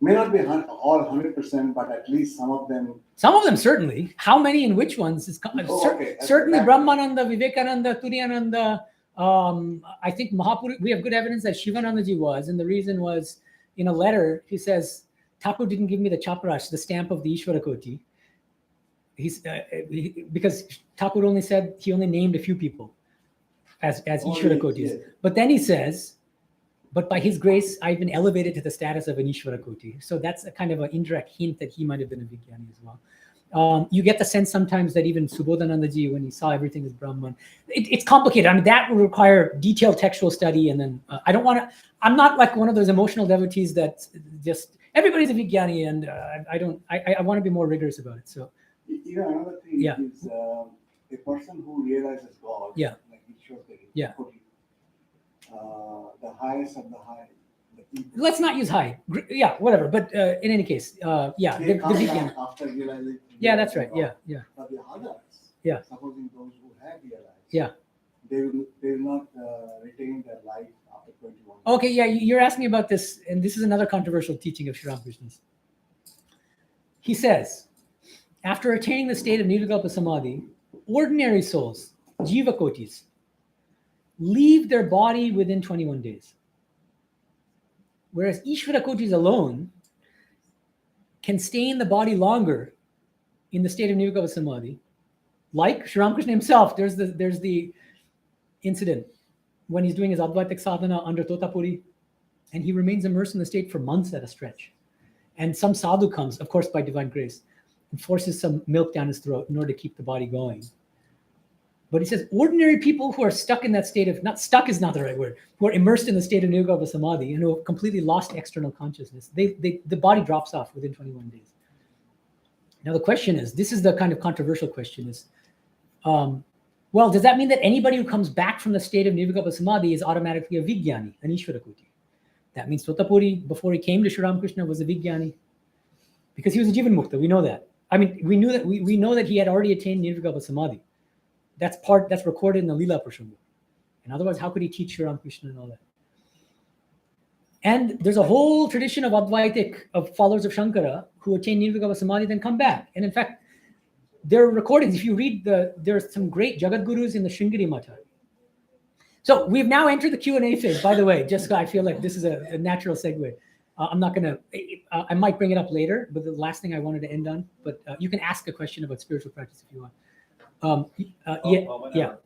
May not be all 100%, but at least some of them. Some of them certainly. How many and which ones is Okay. certainly Brahmananda, Vivekananda, Turiyananda. I think Mahapuru. We have good evidence that Shivanandaji was, and the reason was in a letter he says Thakur didn't give me the chaprash, the stamp of the Ishvara Koti. Because Thakur only said he only named a few people as Ishvara Kotis, Yeah. but then he says, but by his grace, I've been elevated to the status of an Ishvara Koti. So that's a kind of an indirect hint that he might have been a Vijnani as well. You get the sense sometimes that even Subodhanandaji, when he saw everything as Brahman, it's complicated. I mean, that will require detailed textual study. And then I'm not like one of those emotional devotees that just, everybody's a Vijnani, and I want to be more rigorous about it. So, Another thing Yeah. is a person who realizes God, Yeah. like it shows the Yeah. the highest of the high. let's not use high. Yeah, whatever. But in any case, yeah, They the come Vijnana. back after realizing. Yeah, that's right. Yeah, yeah. But the others, Yeah. supposing those who have realized, Yeah. they will not retain their life after 21. Okay, yeah, you're asking about this, and this is another controversial teaching of Sri Ramakrishna's. He says, after attaining the state of Nirvikalpa Samadhi, ordinary souls, Jiva Kotis, leave their body within 21 days. Whereas Ishvara Kotis alone can stay in the body longer in the state of Nirvikalpa Samadhi. Like Sri Ramakrishna himself, there's the incident when he's doing his Advaitic sadhana under Totapuri, and he remains immersed in the state for months at a stretch. And some sadhu comes, of course, by divine grace, and forces some milk down his throat in order to keep the body going. But he says, ordinary people who are stuck in that state of, not stuck is not the right word, who are immersed in the state of Nirvikalpa Samadhi and who have completely lost external consciousness, the body drops off within 21 days. Now the question is, this is the kind of controversial question is, well, does that mean that anybody who comes back from the state of Nirvikalpa Samadhi is automatically a Vijnani, an Ishvara Koti? That means Totapuri, before he came to Sri Ramakrishna, was a Vijnani because he was a Jivan Mukta. We know that. I mean, we know that he had already attained Nirvikalpa Samadhi. That's recorded in the Leela Prasanga. And otherwise, how could he teach Sri Ramakrishna and all that? And there's a whole tradition of Advaitic, of followers of Shankara, who attain Nirvikalpa Samadhi, then come back. And in fact, there are recordings. If you read there's some great Jagat Gurus in the Sringeri Matha. So we've now entered the Q&A phase, by the way, just I feel like this is a natural segue. I'm not going to, I might bring it up later, but the last thing I wanted to end on, but you can ask a question about spiritual practice if you want. Whenever.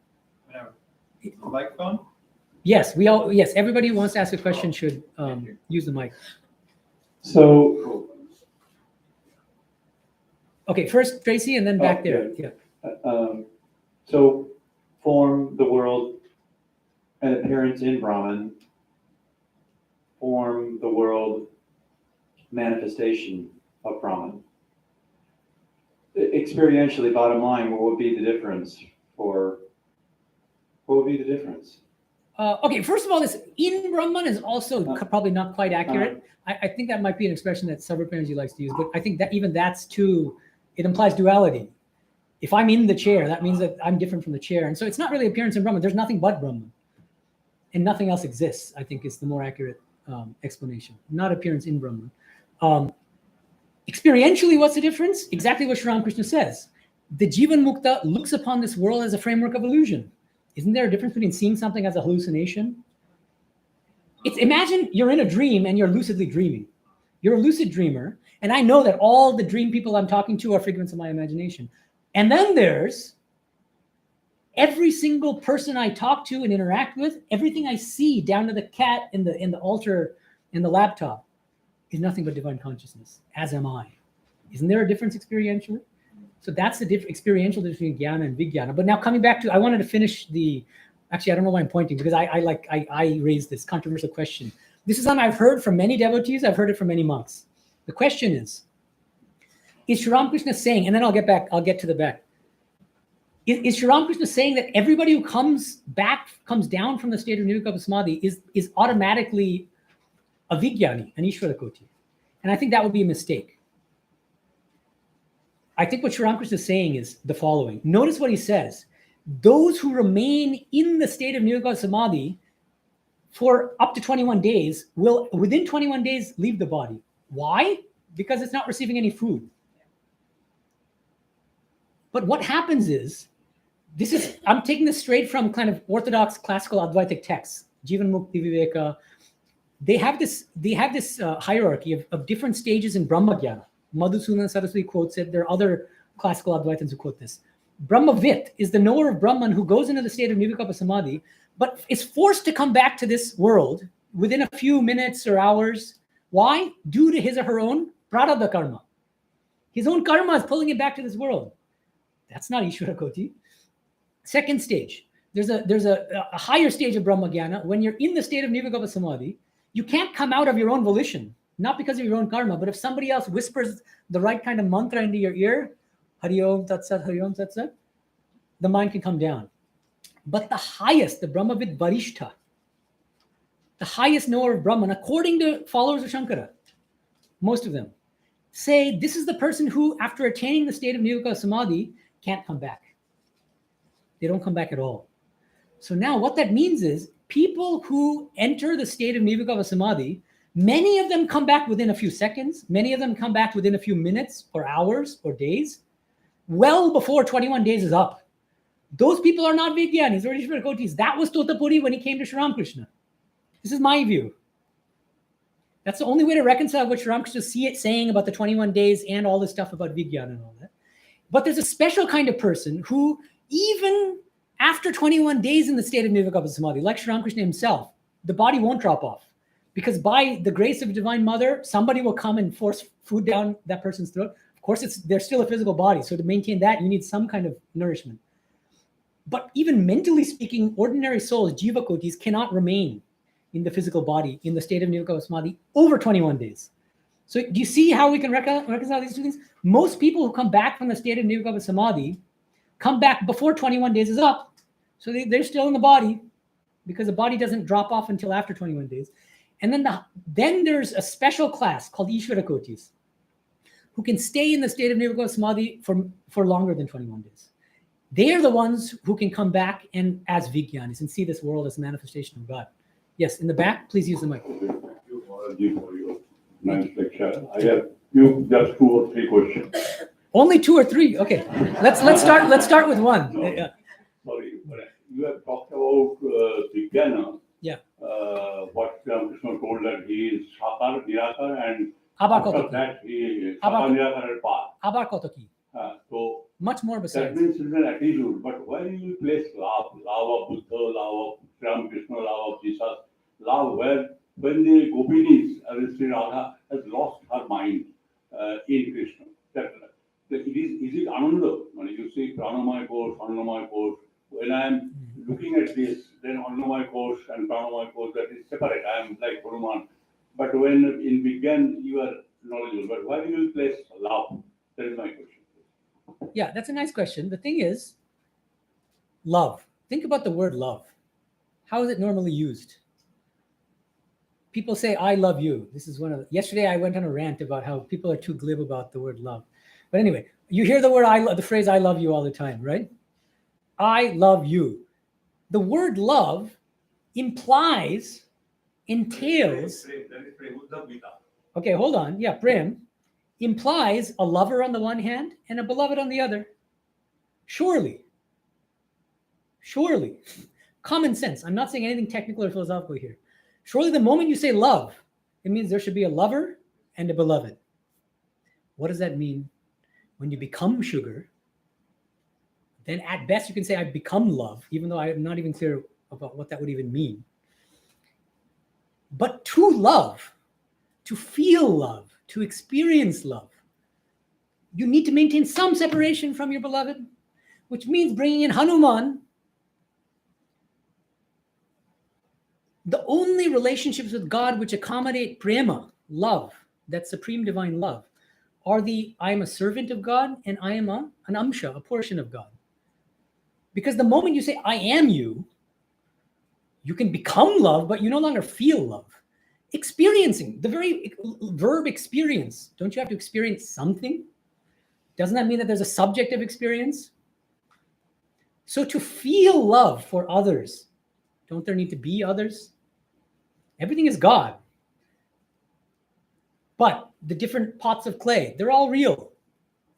Microphone? Yes, everybody who wants to ask a question should use the mic. So, Okay, first Tracy and then back there. yeah. Yeah. So form the world, an appearance in Brahman, form the world, manifestation of Brahman. Experientially, bottom line, what would be the difference? Okay, First of all, this in Brahman is also probably not quite accurate. I think that might be an expression that Sarvapremji likes to use, but I think that even that's too, it implies duality. If I'm in the chair, that means that I'm different from the chair. And so it's not really appearance in Brahman. There's nothing but Brahman. And nothing else exists, I think is the more accurate explanation. Not appearance in Brahman. Experientially, what's the difference? Exactly what Sri Ramakrishna says. The Jivan Mukta looks upon this world as a framework of illusion. Isn't there a difference between seeing something as a hallucination? Imagine you're in a dream and you're lucidly dreaming. You're a lucid dreamer, and I know that all the dream people I'm talking to are figments of my imagination. And then there's every single person I talk to and interact with, everything I see down to the cat in the altar in the laptop. is nothing but divine consciousness, as am I. Isn't there a difference experientially? So that's the experiential difference between jnana and vigyana. But now coming back to, I wanted to finish actually, I don't know why I'm pointing, because I raised this controversial question. This is something I've heard from many devotees, I've heard it from many monks. The question is Sri Ramakrishna saying, and then I'll get to the back. Is Sri Ramakrishna saying that everybody who comes down from the state of Nirvikalpa Samadhi is automatically a Vigyani, an Ishvarakoti? And I think that would be a mistake. I think what Sri Ramakrishna is saying is the following. Notice what he says. Those who remain in the state of Nirvikalpa Samadhi for up to 21 days will, within 21 days, leave the body. Why? Because it's not receiving any food. But what happens is, I'm taking this straight from kind of orthodox classical Advaitic texts, Jivan Mukti Viveka. They have this hierarchy of different stages in Brahmagyana. Madhusudana Saraswati quotes it. There are other classical Advaitans who quote this. Brahmavit is the knower of Brahman who goes into the state of Nirvikalpa Samadhi, but is forced to come back to this world within a few minutes or hours. Why? Due to his or her own prarabdha karma. His own karma is pulling him back to this world. That's not Ishvarakoti. Second stage, there's a higher stage of Brahmagyana. When you're in the state of Nirvikalpa Samadhi, you can't come out of your own volition, not because of your own karma, but if somebody else whispers the right kind of mantra into your ear, Hari Om Tat Sat, Hari Om Tat Sat, the mind can come down. But the highest, the Brahmavid Varishta, the highest knower of Brahman, according to followers of Shankara, most of them, say this is the person who, after attaining the state of Nirvikalpa Samadhi, can't come back. They don't come back at all. So now what that means is people who enter the state of Nirvikalpa Samadhi, many of them come back within a few seconds. Many of them come back within a few minutes or hours or days, well before 21 days is up. Those people are not Vigyanis or Ishvarakotis. That was Totapuri when he came to Sri Ramakrishna. This is my view. That's the only way to reconcile what Sri Ramakrishna saying about the 21 days and all this stuff about Vigyana and all that. But there's a special kind of person who, even after 21 days in the state of Nirvikalpa Samadhi, like Sri Ramakrishna himself, the body won't drop off. Because by the grace of Divine Mother, somebody will come and force food down that person's throat. Of course, they're still a physical body. So to maintain that, you need some kind of nourishment. But even mentally speaking, ordinary souls, Jivakotis, cannot remain in the physical body in the state of Nirvikalpa Samadhi over 21 days. So do you see how we can reconcile these two things? Most people who come back from the state of Nirvikalpa Samadhi come back before 21 days is up. So they're still in the body because the body doesn't drop off until after 21 days. And then there's a special class called Ishvarakotis who can stay in the state of Nirvikalpa Samadhi for longer than 21 days. They are the ones who can come back and as Vigyanis and see this world as a manifestation of God. Yes, in the back, please use the mic. Thank you, Maharajji, for your nice lecture. I have just 2 or 3 questions. Only 2 or 3. Okay, let's start with one. Sorry, but you have talked about Vigyana. Yeah. What Krishna told that he is Sakar, Nirakar, and Abakotaki. after that he is Sakar, Nirakar, and Par. Abakotaki. So Much more that besides. means it's an attitude. But where do you place love? Love of Buddha, love of Ram Krishna, love of Jesus. Love when the Gopinis, Sri Radha, has lost her mind in Krishna. Is it Ananda? When you see Pranamaya course, when I am looking at this, then Annamaya course and Pranamaya course, that is separate. I am like Hanuman. But when in Vigyan, you are knowledgeable. But why do you place love? That is my question. Yeah, that's a nice question. The thing is, love. Think about the word love. How is it normally used? People say, I love you. This is yesterday I went on a rant about how people are too glib about the word love. But anyway, you hear the phrase, I love you all the time, right? I love you. The word love entails. Okay, hold on. Yeah, prem implies a lover on the one hand and a beloved on the other. Surely. Common sense. I'm not saying anything technical or philosophical here. Surely the moment you say love, it means there should be a lover and a beloved. What does that mean? When you become sugar, then at best you can say I've become love, even though I'm not even clear about what that would even mean. But to love, to feel love, to experience love, you need to maintain some separation from your beloved, which means bringing in Hanuman. The only relationships with God which accommodate prema, love, that supreme divine love, are the I am a servant of God and I am an amsha, a portion of God. Because the moment you say I am you, you can become love, but you no longer feel love. Experiencing, the very verb experience, don't you have to experience something? Doesn't that mean that there's a subjective experience? So to feel love for others, don't there need to be others? Everything is God. But the different pots of clay, they're all real.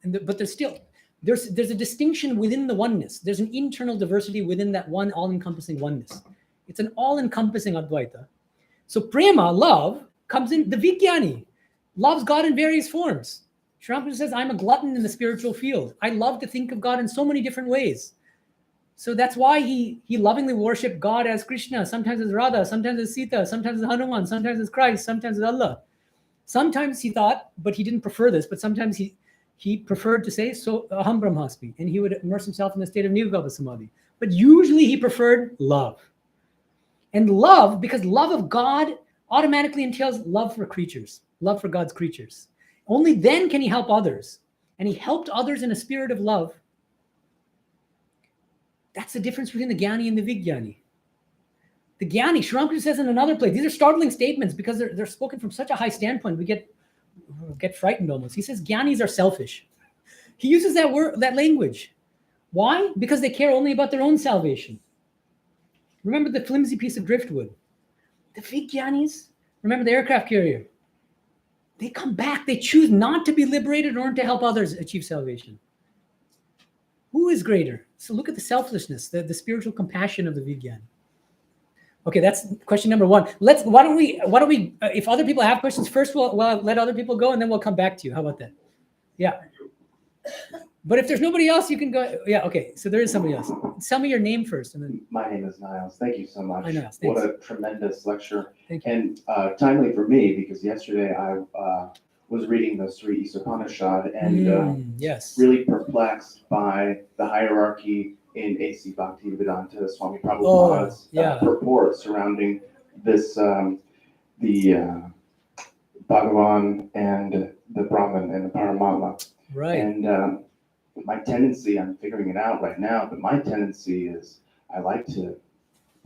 But there's a distinction within the oneness. There's an internal diversity within that one all-encompassing oneness. It's an all-encompassing Advaita. So prema, love, comes in, the vigyani, loves God in various forms. Sri Ramakrishna says, I'm a glutton in the spiritual field. I love to think of God in so many different ways. So that's why he lovingly worshiped God as Krishna, sometimes as Radha, sometimes as Sita, sometimes as Hanuman, sometimes as Christ, sometimes as Allah. Sometimes he thought, but he didn't prefer this, but sometimes he preferred to say, so aham brahmasmi, and he would immerse himself in the state of nirvikalpa samadhi. But usually he preferred love. And love, because love of God automatically entails love for creatures, love for God's creatures. Only then can he help others. And he helped others in a spirit of love. That's the difference between the Jnani and the Vigyani. The Jnani, Sri Ramakrishna says in another place, these are startling statements because they're spoken from such a high standpoint, we get frightened almost. He says Jnanis are selfish. He uses that language. Why? Because they care only about their own salvation. Remember the flimsy piece of driftwood. The Vigyanis, remember the aircraft carrier. They come back. They choose not to be liberated or to help others achieve salvation. Who is greater? So look at the selflessness, the spiritual compassion of the Vigyana. Okay, that's question number one. Why don't we? If other people have questions first, we'll let other people go, and then we'll come back to you. How about that? Yeah. But if there's nobody else, you can go. Yeah. Okay. So there is somebody else. Tell me your name first, and then. My name is Niles. Thank you so much. Hi, Niles. What Thanks. a tremendous lecture. Thank you. And timely for me, because yesterday I was reading the Sri Upanishad and Yes. really perplexed by the hierarchy in A.C. Bhakti Vedanta, Swami Oh, Prabhupada's yeah. purport surrounding this, the Bhagavan and the Brahman and the Paramatma. Right. And my tendency, I'm figuring it out right now, but my tendency is I like to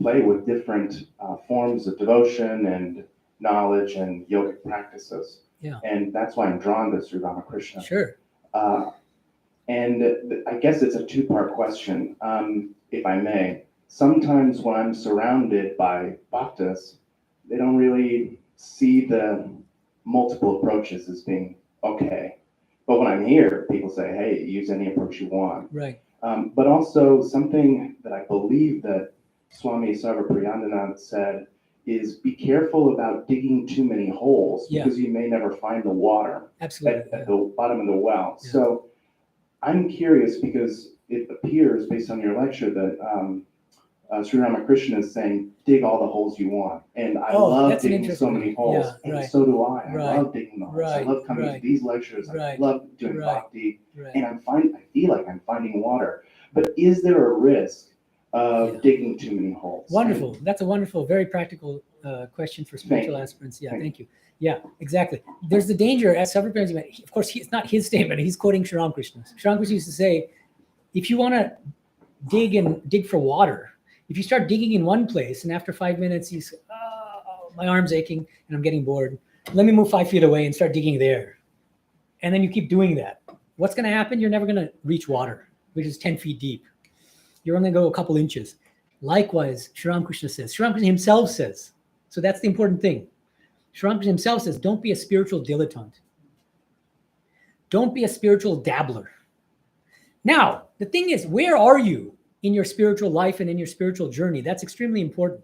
play with different forms of devotion and knowledge and yogic practices. Yeah. And that's why I'm drawn to Sri Ramakrishna. Sure. And I guess it's a two-part question, if I may. Sometimes when I'm surrounded by bhaktas, they don't really see the multiple approaches as being okay. But when I'm here, people say, hey, use any approach you want. Right. But also something that I believe that Swami Sarvapriyananda said is be careful about digging too many holes because you may never find the water Absolutely. at the bottom of the well. Yeah. So I'm curious because it appears based on your lecture that Sri Ramakrishna is saying, dig all the holes you want. And I love that's an digging so interesting many thing. holes. Yeah, And right. so do I. Right. I love digging the holes. I Right, love coming right. to these lectures. I Right. love doing Right. bhakti. Right. And I feel like I'm finding water. But is there a risk of digging too many holes? Wonderful. That's a wonderful, very practical question for spiritual you. aspirants. Yeah, Thank thank you. Yeah, exactly. There's the danger, as several parents, of course, it's not his statement. He's quoting Sri Ramakrishna. Sri Ramakrishna used to say, if you want to dig for water, if you start digging in one place and after 5 minutes you say, oh, my arm's aching and I'm getting bored, let me move 5 feet away and start digging there. And then you keep doing that. What's going to happen? You're never going to reach water, which is 10 feet deep. You're only going to go a couple inches. Likewise, Sri Ramakrishna says, Sri Ramakrishna himself says, so that's the important thing. Sri Ramakrishna himself says, don't be a spiritual dilettante. Don't be a spiritual dabbler. Now, the thing is, where are you in your spiritual life and in your spiritual journey? That's extremely important.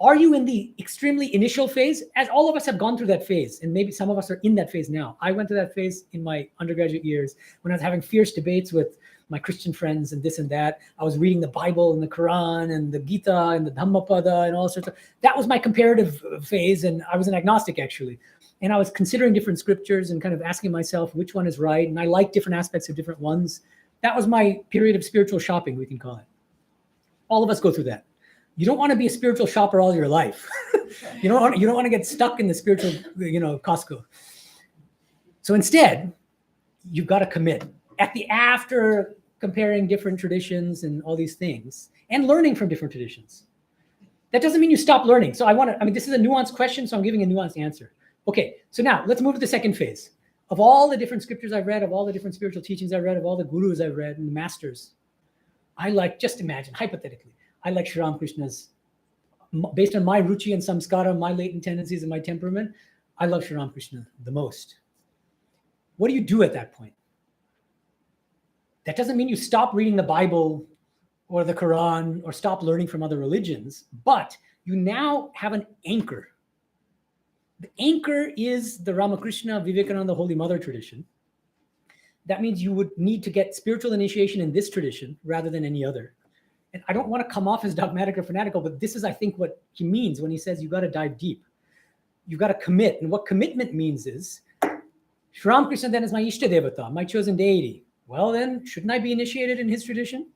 Are you in the extremely initial phase? As all of us have gone through that phase, and maybe some of us are in that phase now. I went through that phase in my undergraduate years when I was having fierce debates with my Christian friends and this and that. I was reading the Bible and the Quran and the Gita and the Dhammapada and all sorts of. That was my comparative phase, and I was an agnostic actually. And I was considering different scriptures and kind of asking myself which one is right, and I like different aspects of different ones. That was my period of spiritual shopping, we can call it. All of us go through that. You don't want to be a spiritual shopper all your life. you don't want to get stuck in the spiritual, Costco. So instead, you've got to commit. After comparing different traditions and all these things and learning from different traditions. That doesn't mean you stop learning. So this is a nuanced question, so I'm giving a nuanced answer. Okay, so now let's move to the second phase. Of all the different scriptures I've read, of all the different spiritual teachings I've read, of all the gurus I've read and the masters, just imagine, hypothetically, I like Sri Ramakrishna's, based on my ruchi and samskara, my latent tendencies and my temperament, I love Sri Ramakrishna the most. What do you do at that point? That doesn't mean you stop reading the Bible or the Quran or stop learning from other religions, but you now have an anchor. The anchor is the Ramakrishna Vivekananda Holy Mother tradition. That means you would need to get spiritual initiation in this tradition rather than any other. And I don't want to come off as dogmatic or fanatical, but this is, I think, what he means when he says you got to dive deep. You got to commit. And what commitment means is, Sri Ramakrishna then is my Ishta Devata, my chosen deity. Well, then, shouldn't I be initiated in his tradition?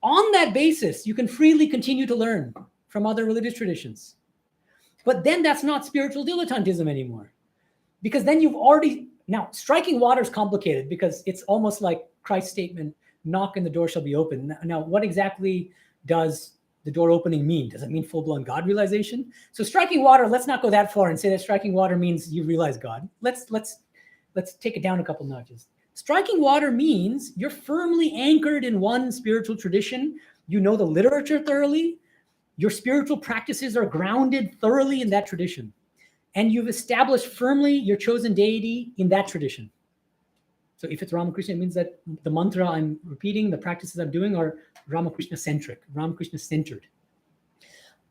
On that basis, you can freely continue to learn from other religious traditions. But then that's not spiritual dilettantism anymore. Because then now striking water is complicated because it's almost like Christ's statement, knock and the door shall be open. Now, what exactly does the door opening mean? Does it mean full-blown God realization? So striking water, let's not go that far and say that striking water means you realize God. Let's take it down a couple notches. Striking water means you're firmly anchored in one spiritual tradition. You know the literature thoroughly. Your spiritual practices are grounded thoroughly in that tradition. And you've established firmly your chosen deity in that tradition. So if it's Ramakrishna, it means that the mantra I'm repeating, the practices I'm doing are Ramakrishna-centric, Ramakrishna-centered.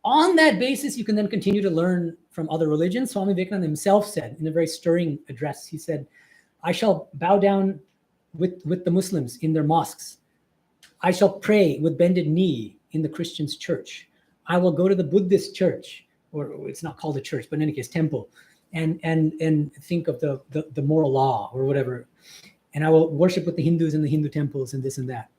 On that basis, you can then continue to learn from other religions. Swami Vivekananda himself said in a very stirring address, he said, I shall bow down with the Muslims in their mosques. I shall pray with bended knee in the Christian's church. I will go to the Buddhist church, or it's not called a church, but in any case, temple, and think of the moral law or whatever. And I will worship with the Hindus in the Hindu temples and this and that.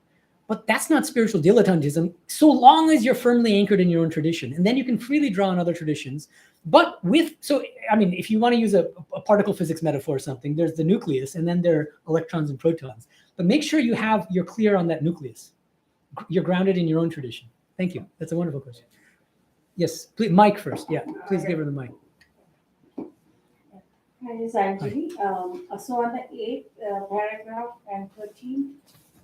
But that's not spiritual dilettantism, so long as you're firmly anchored in your own tradition. And then you can freely draw on other traditions. But if you want to use a particle physics metaphor or something, there's the nucleus, and then there are electrons and protons. But make sure you're clear on that nucleus. You're grounded in your own tradition. Thank you. That's a wonderful question. Yes, please, Mike first. Yeah, please give her the mic. Hi, this is Anjali. So on the 8th paragraph and 13,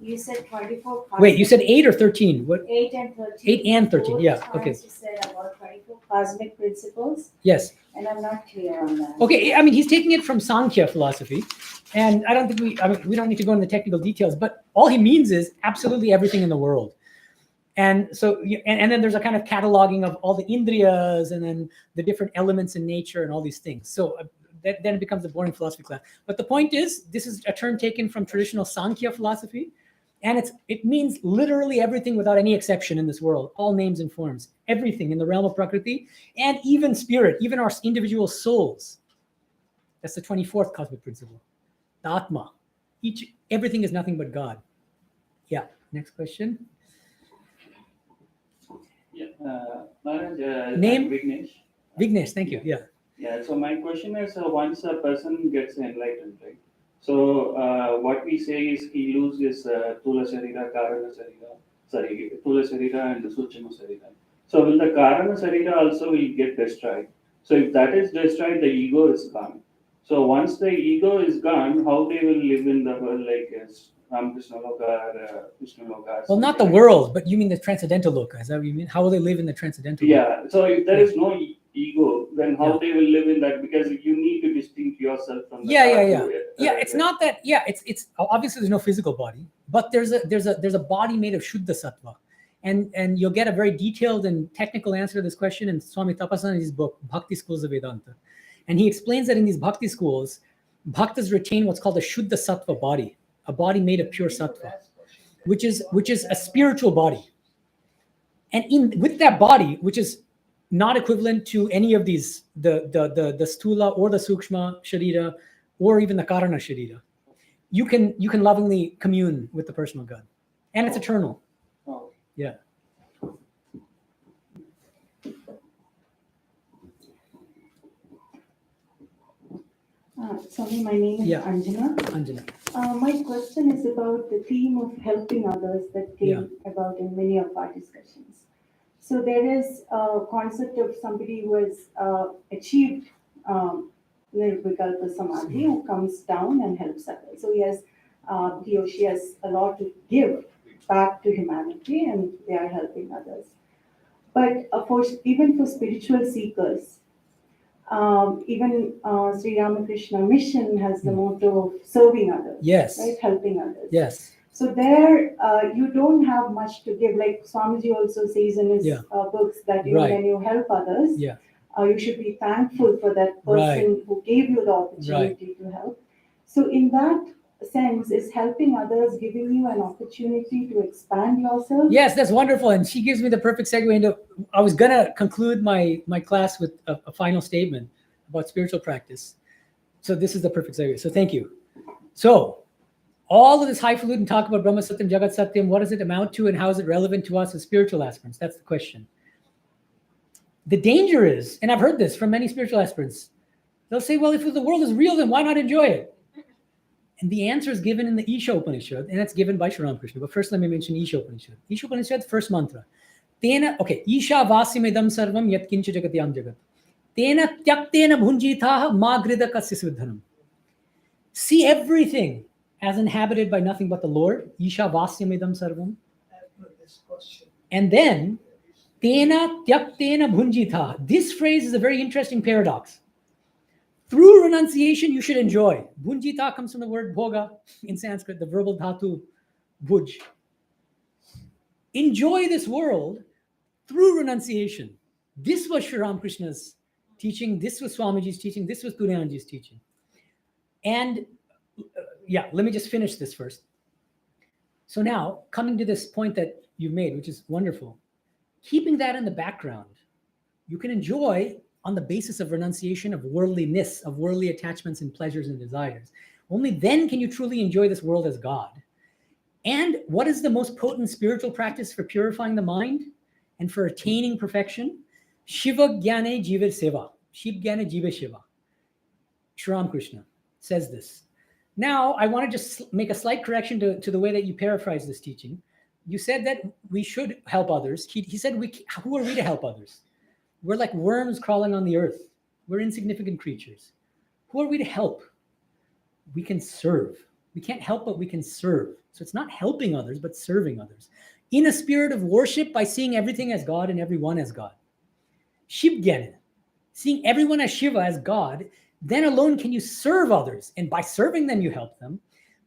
you said 24. Wait, you said 8 or 13? What? 8 and 13. 8 and 13, Both yeah, times okay. You said about 24 cosmic principles, Yes. and I'm not clear on that. Okay, he's taking it from Sankhya philosophy, and I don't think we don't need to go into the technical details, but all he means is absolutely everything in the world. And so, and then there's a kind of cataloging of all the indriyas and then the different elements in nature and all these things. So then it becomes a boring philosophy class. But the point is, this is a term taken from traditional Sankhya philosophy, and it means literally everything without any exception in this world, all names and forms, everything in the realm of Prakriti, and even spirit, even our individual souls. That's the 24th cosmic principle, the Atma. Everything is nothing but God. Yeah, next question. Maharaj, Name? Vignesh. Vignesh, thank you. Yeah. Yeah, so my question is, once a person gets enlightened, right? So what we say is he loses Tula Sarira, Karana Sarira, Tula Sarira and the Suchima Sarira. So will the Karana Sarira also will get destroyed? So if that is destroyed, the ego is gone. So once the ego is gone, how they will live in the world like Ramakrishna Loka or Vishnu Loka? Well, not the world, but you mean the transcendental loka. Is that what you mean? How will they live in the transcendental loka? Yeah, so if there is no ego, then how they will live in that? Because you need to distinct yourself from the It's not that. Yeah, it's obviously there's no physical body, but there's a body made of Shuddha Sattva, And you'll get a very detailed and technical answer to this question in Swami Tapasana's book, Bhakti Schools of Vedanta. And he explains that in these Bhakti schools, Bhaktas retain what's called a Shuddha Sattva body, a body made of pure Sattva, which is a spiritual body. And with that body, which is not equivalent to any of these, the Stula or the Sukshma Sharira, or even the Karana Sharira, you can lovingly commune with the personal God. And it's eternal. Oh. Yeah. Swami, my name is Yeah. Anjana. Anjana. My question is about the theme of helping others that came about in many of our discussions. So there is a concept of somebody who has achieved Nirvikalpa Samadhi, who comes down and helps others. So he or she has a lot to give back to humanity, and they are helping others. But even for spiritual seekers, even Sri Ramakrishna Mission has the motto of serving others, Yes. right? Helping others. Yes. So there, you don't have much to give. Like Swamiji also says in his books that Right. when you help others, Yeah. you should be thankful for that person who gave you the opportunity to help. So in that sense, is helping others giving you an opportunity to expand yourself? Yes, that's wonderful. And she gives me the perfect segue into, I was going to conclude my class with a final statement about spiritual practice. So this is the perfect segue. So thank you. So all of this highfalutin talk about Brahma Satyam Jagat Satyam, what does it amount to and how is it relevant to us as spiritual aspirants? That's the question. The danger is, and I've heard this from many spiritual aspirants, they'll say, well, if the world is real, then why not enjoy it? And the answer is given in the Isha Upanishad, and that's given by Sri Ramakrishna. But first, let me mention Isha Upanishad. Isha Upanishad, first mantra. Isha vasimedam sarvam yat kincha jagatyam jagat. Tena tyaktena bhunjitaha magrida kasyasvidhanam. See everything as inhabited by nothing but the Lord. Isha vasimedam sarvam. And then, tena tyaktena bhunjitaha. This phrase is a very interesting paradox. Through renunciation, you should enjoy. Bhunjita comes from the word bhoga in Sanskrit, the verbal dhatu, bhuj. Enjoy this world through renunciation. This was Sri Ramakrishna's teaching. This was Swamiji's teaching. This was Turiyanji's teaching. And let me just finish this first. So now, coming to this point that you made, which is wonderful, keeping that in the background, you can enjoy on the basis of renunciation of worldliness, of worldly attachments and pleasures and desires. Only then can you truly enjoy this world as God. And what is the most potent spiritual practice for purifying the mind and for attaining perfection? Shiva Gyane Jiva Seva. Shiv Gyane Jiva Shiva. Sri Ramakrishna says this. Now, I want to just make a slight correction to the way that you paraphrase this teaching. You said that we should help others. He said, who are we to help others? We're like worms crawling on the earth. We're insignificant creatures. Who are we to help? We can serve. We can't help, but we can serve. So it's not helping others, but serving others. In a spirit of worship by seeing everything as God and everyone as God. Shivgyana, seeing everyone as Shiva, as God, then alone can you serve others. And by serving them, you help them.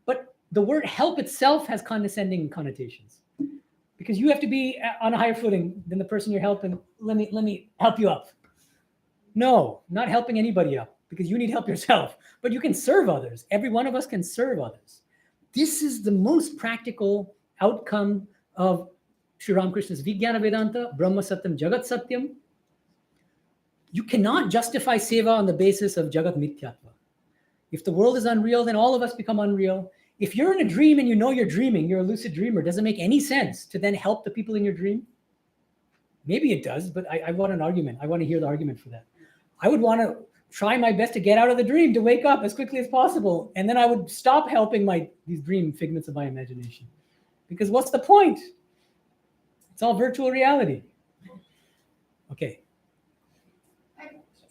But the word help itself has condescending connotations. Because you have to be on a higher footing than the person you're helping. Let me help you up. No, not helping anybody up because you need help yourself. But you can serve others. Every one of us can serve others. This is the most practical outcome of Sri Ramakrishna's Vigyana Vedanta, Brahma Satyam Jagat Satyam. You cannot justify seva on the basis of Jagat Mithyatva. If the world is unreal, then all of us become unreal. If you're in a dream and you know you're dreaming, you're a lucid dreamer, does it make any sense to then help the people in your dream? Maybe it does, but I want an argument. I want to hear the argument for that. I would want to try my best to get out of the dream, to wake up as quickly as possible. And then I would stop helping these dream figments of my imagination. Because what's the point? It's all virtual reality. Okay.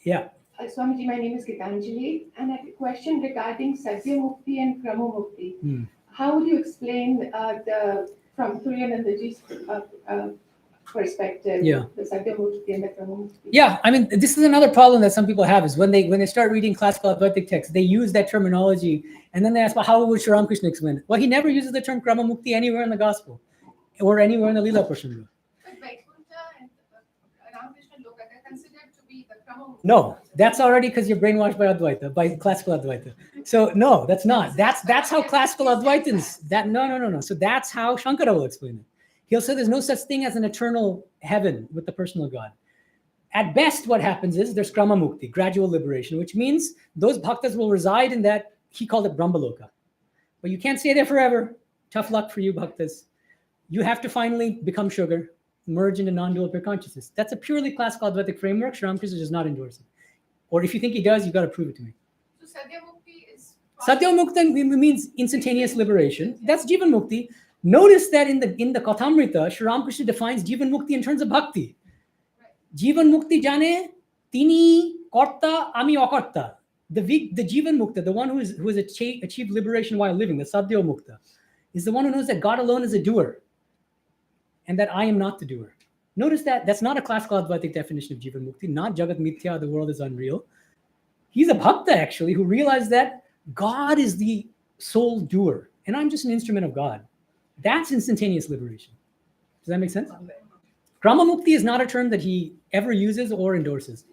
Yeah. Swamiji, my name is Gitanjali, and I have a question regarding Satya Mukti and Brahma Mukti. How would you explain from Turiyanandaji's perspective, the Satya Mukti and the Brahma Mukti? Yeah, I mean, this is another problem that some people have is when they start reading classical Advaitic texts, they use that terminology, and then they ask, well, how would Sri Ramakrishna explain it? Well, he never uses the term Brahma Mukti anywhere in the Gospel or anywhere in the Lila Prasanga. No, that's already because you're brainwashed by Advaita, by classical Advaita. So no, that's not. That's how classical Advaitans. No. So that's how Shankara will explain it. He'll say there's no such thing as an eternal heaven with the personal God. At best, what happens is there's krama mukti, gradual liberation, which means those bhaktas will reside in that, he called it Brahmaloka. But you can't stay there forever. Tough luck for you, bhaktas. You have to finally become sugar, merge into non-dual pure consciousness. That's a purely classical Advaitic framework. Sri Ramakrishna does not endorse it. Or if you think he does, you've got to prove it to me. So Satyam Mukti is Satyam Mukti means instantaneous liberation. That's Jivan Mukti. Notice that in the Kathamrita, Sri Ramakrishna defines Jivan Mukti in terms of bhakti. Jivan Mukti jane tini karta ami akarta. The Jivan Mukta, the one who has achieved liberation while living, the Sadhya Mukta, is the one who knows that God alone is a doer and that I am not the doer. Notice that that's not a classical Advaitic definition of Jivan Mukti, not Jagat Mithya, the world is unreal. He's a bhakta actually who realized that God is the sole doer and I'm just an instrument of God. That's instantaneous liberation. Does that make sense? Krama Mukti is not a term that he ever uses or endorses.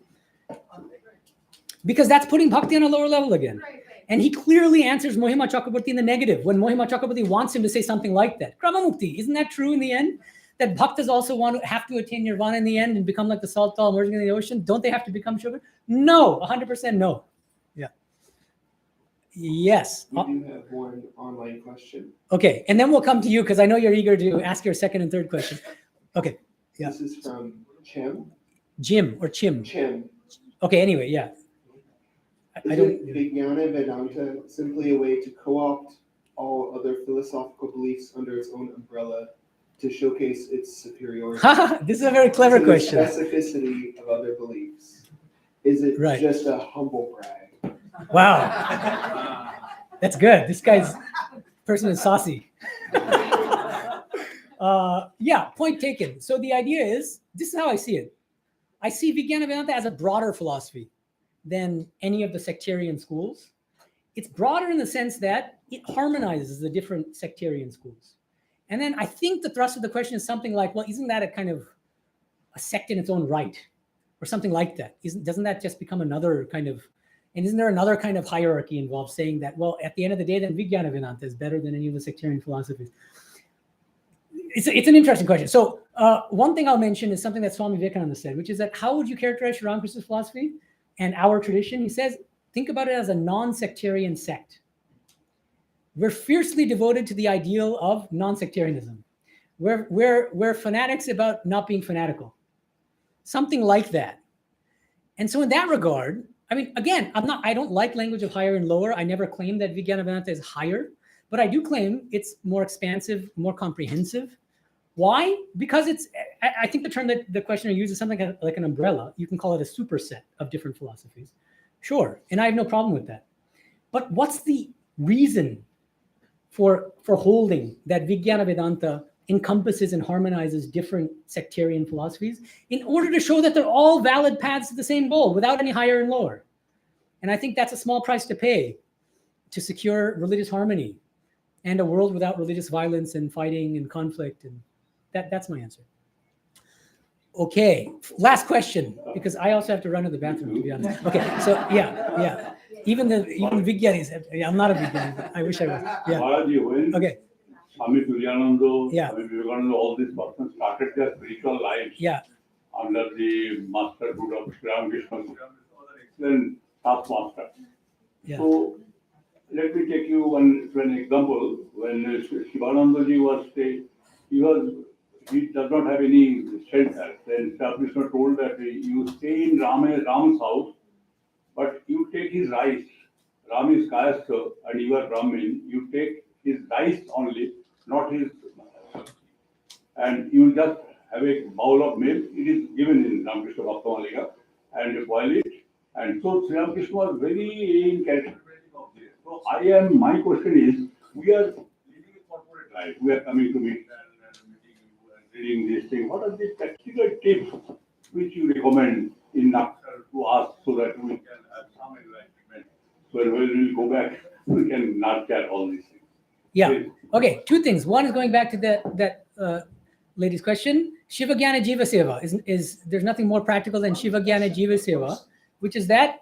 Because that's putting bhakti on a lower level again. And he clearly answers Mohima Chakrabarti in the negative when Mohima Chakrabarti wants him to say something like that. Krama Mukti, isn't that true in the end? That bhaktas also have to attain nirvana in the end and become like the salt all emerging in the ocean? Don't they have to become sugar? No, 100% no. Yeah. Yes. We do have one online question. Okay, and then we'll come to you because I know you're eager to ask your second and third question. Okay. Yeah. This is from Chim. Jim or Chim. Chim. Okay, anyway, yeah. I don't. Isn't Vigyana Vedanta simply a way to co-opt all other philosophical beliefs under its own umbrella to showcase its superiority? This is a very clever to question. The specificity of other beliefs. Is it Right. just a humble brag? Wow. That's good. This person is saucy. Yeah, point taken. So the idea is, this is how I see it. I see Vigyana Vedanta as a broader philosophy than any of the sectarian schools. It's broader in the sense that it harmonizes the different sectarian schools. And then I think the thrust of the question is something like, well, isn't that a kind of a sect in its own right? Or something like that. Doesn't that just become another kind of, and isn't there another kind of hierarchy involved saying that, well, at the end of the day, then Vigyana Vedanta is better than any of the sectarian philosophies? It's an interesting question. So one thing I'll mention is something that Swami Vivekananda said, which is that how would you characterize Sri Ramakrishna's philosophy and our tradition? He says, think about it as a non-sectarian sect. We're fiercely devoted to the ideal of non-sectarianism. We're fanatics about not being fanatical. Something like that. And so in that regard, I mean, again, I don't like language of higher and lower. I never claim that Vigyana Vedanta is higher, but I do claim it's more expansive, more comprehensive. Why? Because I think the term that the questioner uses is something like an umbrella. You can call it a superset of different philosophies. Sure, and I have no problem with that. But what's the reason for holding that Vigyana Vedanta encompasses and harmonizes different sectarian philosophies in order to show that they're all valid paths to the same goal without any higher and lower? And I think that's a small price to pay to secure religious harmony and a world without religious violence and fighting and conflict. And that's my answer. Okay, last question, because I also have to run to the bathroom, to be honest. Okay, so yeah. Even Vigyanis, I'm not a Vigyani, but I wish I was. Yeah. Maharaji, when Okay. Swami Tuliananda, Yeah. Swami Vivekananda, all these persons started their spiritual lives Yeah. under the masterhood of Sri Ramakrishna, excellent taskmaster. Yeah. So let me take you to an example. When Shivanandaji was he does not have any shelter. Then Sri Ramakrishna told that you stay in Ram's house, but you take his rice. Ram is Kayastha and you are Brahmin. You take his rice only, not his, and you just have a bowl of milk. It is given in Ramakrishna Bhakta Malika, and boil it. And so Sri Ramakrishna was very in character. So my question is, we are living a corporate life. We are coming to meet and reading this thing. What are the practical tips which you recommend in Naksar to us so that we can have some enlightenment? So when we go back, we can nurture all these things. Yeah. Okay. Two things. One is going back to that lady's question. Shiva Gyana Jiva Seva is there's nothing more practical than Shiva Gyana Jiva Seva, which is that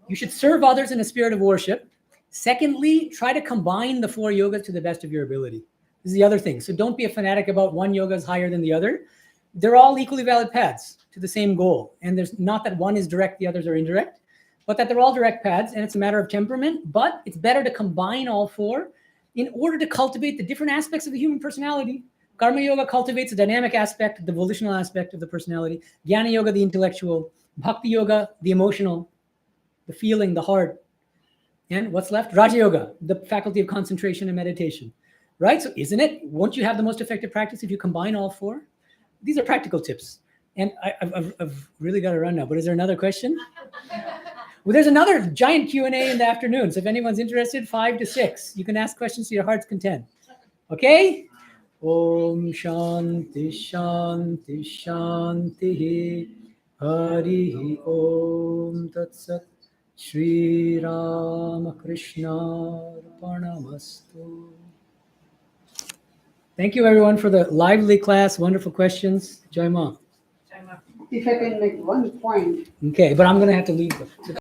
you should serve others in a spirit of worship. Secondly, try to combine the 4 yogas to the best of your ability. This is the other thing. So don't be a fanatic about one yoga is higher than the other. They're all equally valid paths to the same goal. And there's not that one is direct, the others are indirect, but that they're all direct paths, and it's a matter of temperament. But it's better to combine all 4 in order to cultivate the different aspects of the human personality. Karma Yoga cultivates the dynamic aspect, the volitional aspect of the personality. Jnana Yoga, the intellectual. Bhakti Yoga, the emotional, the feeling, the heart. And what's left? Raja Yoga, the faculty of concentration and meditation. Right? So isn't it? Won't you have the most effective practice if you combine all 4? These are practical tips. And I've really got to run now. But is there another question? Well, there's another giant Q&A in the afternoon. So if anyone's interested, 5 to 6, you can ask questions to your heart's content. Okay? Om Shanti Shanti Shanti Hari Om Tat Sat Shri Ramakrishna Arpanamastu. Thank you, everyone, for the lively class. Wonderful questions. Jai Ma. If I can make one point. Okay, but I'm going to have to leave.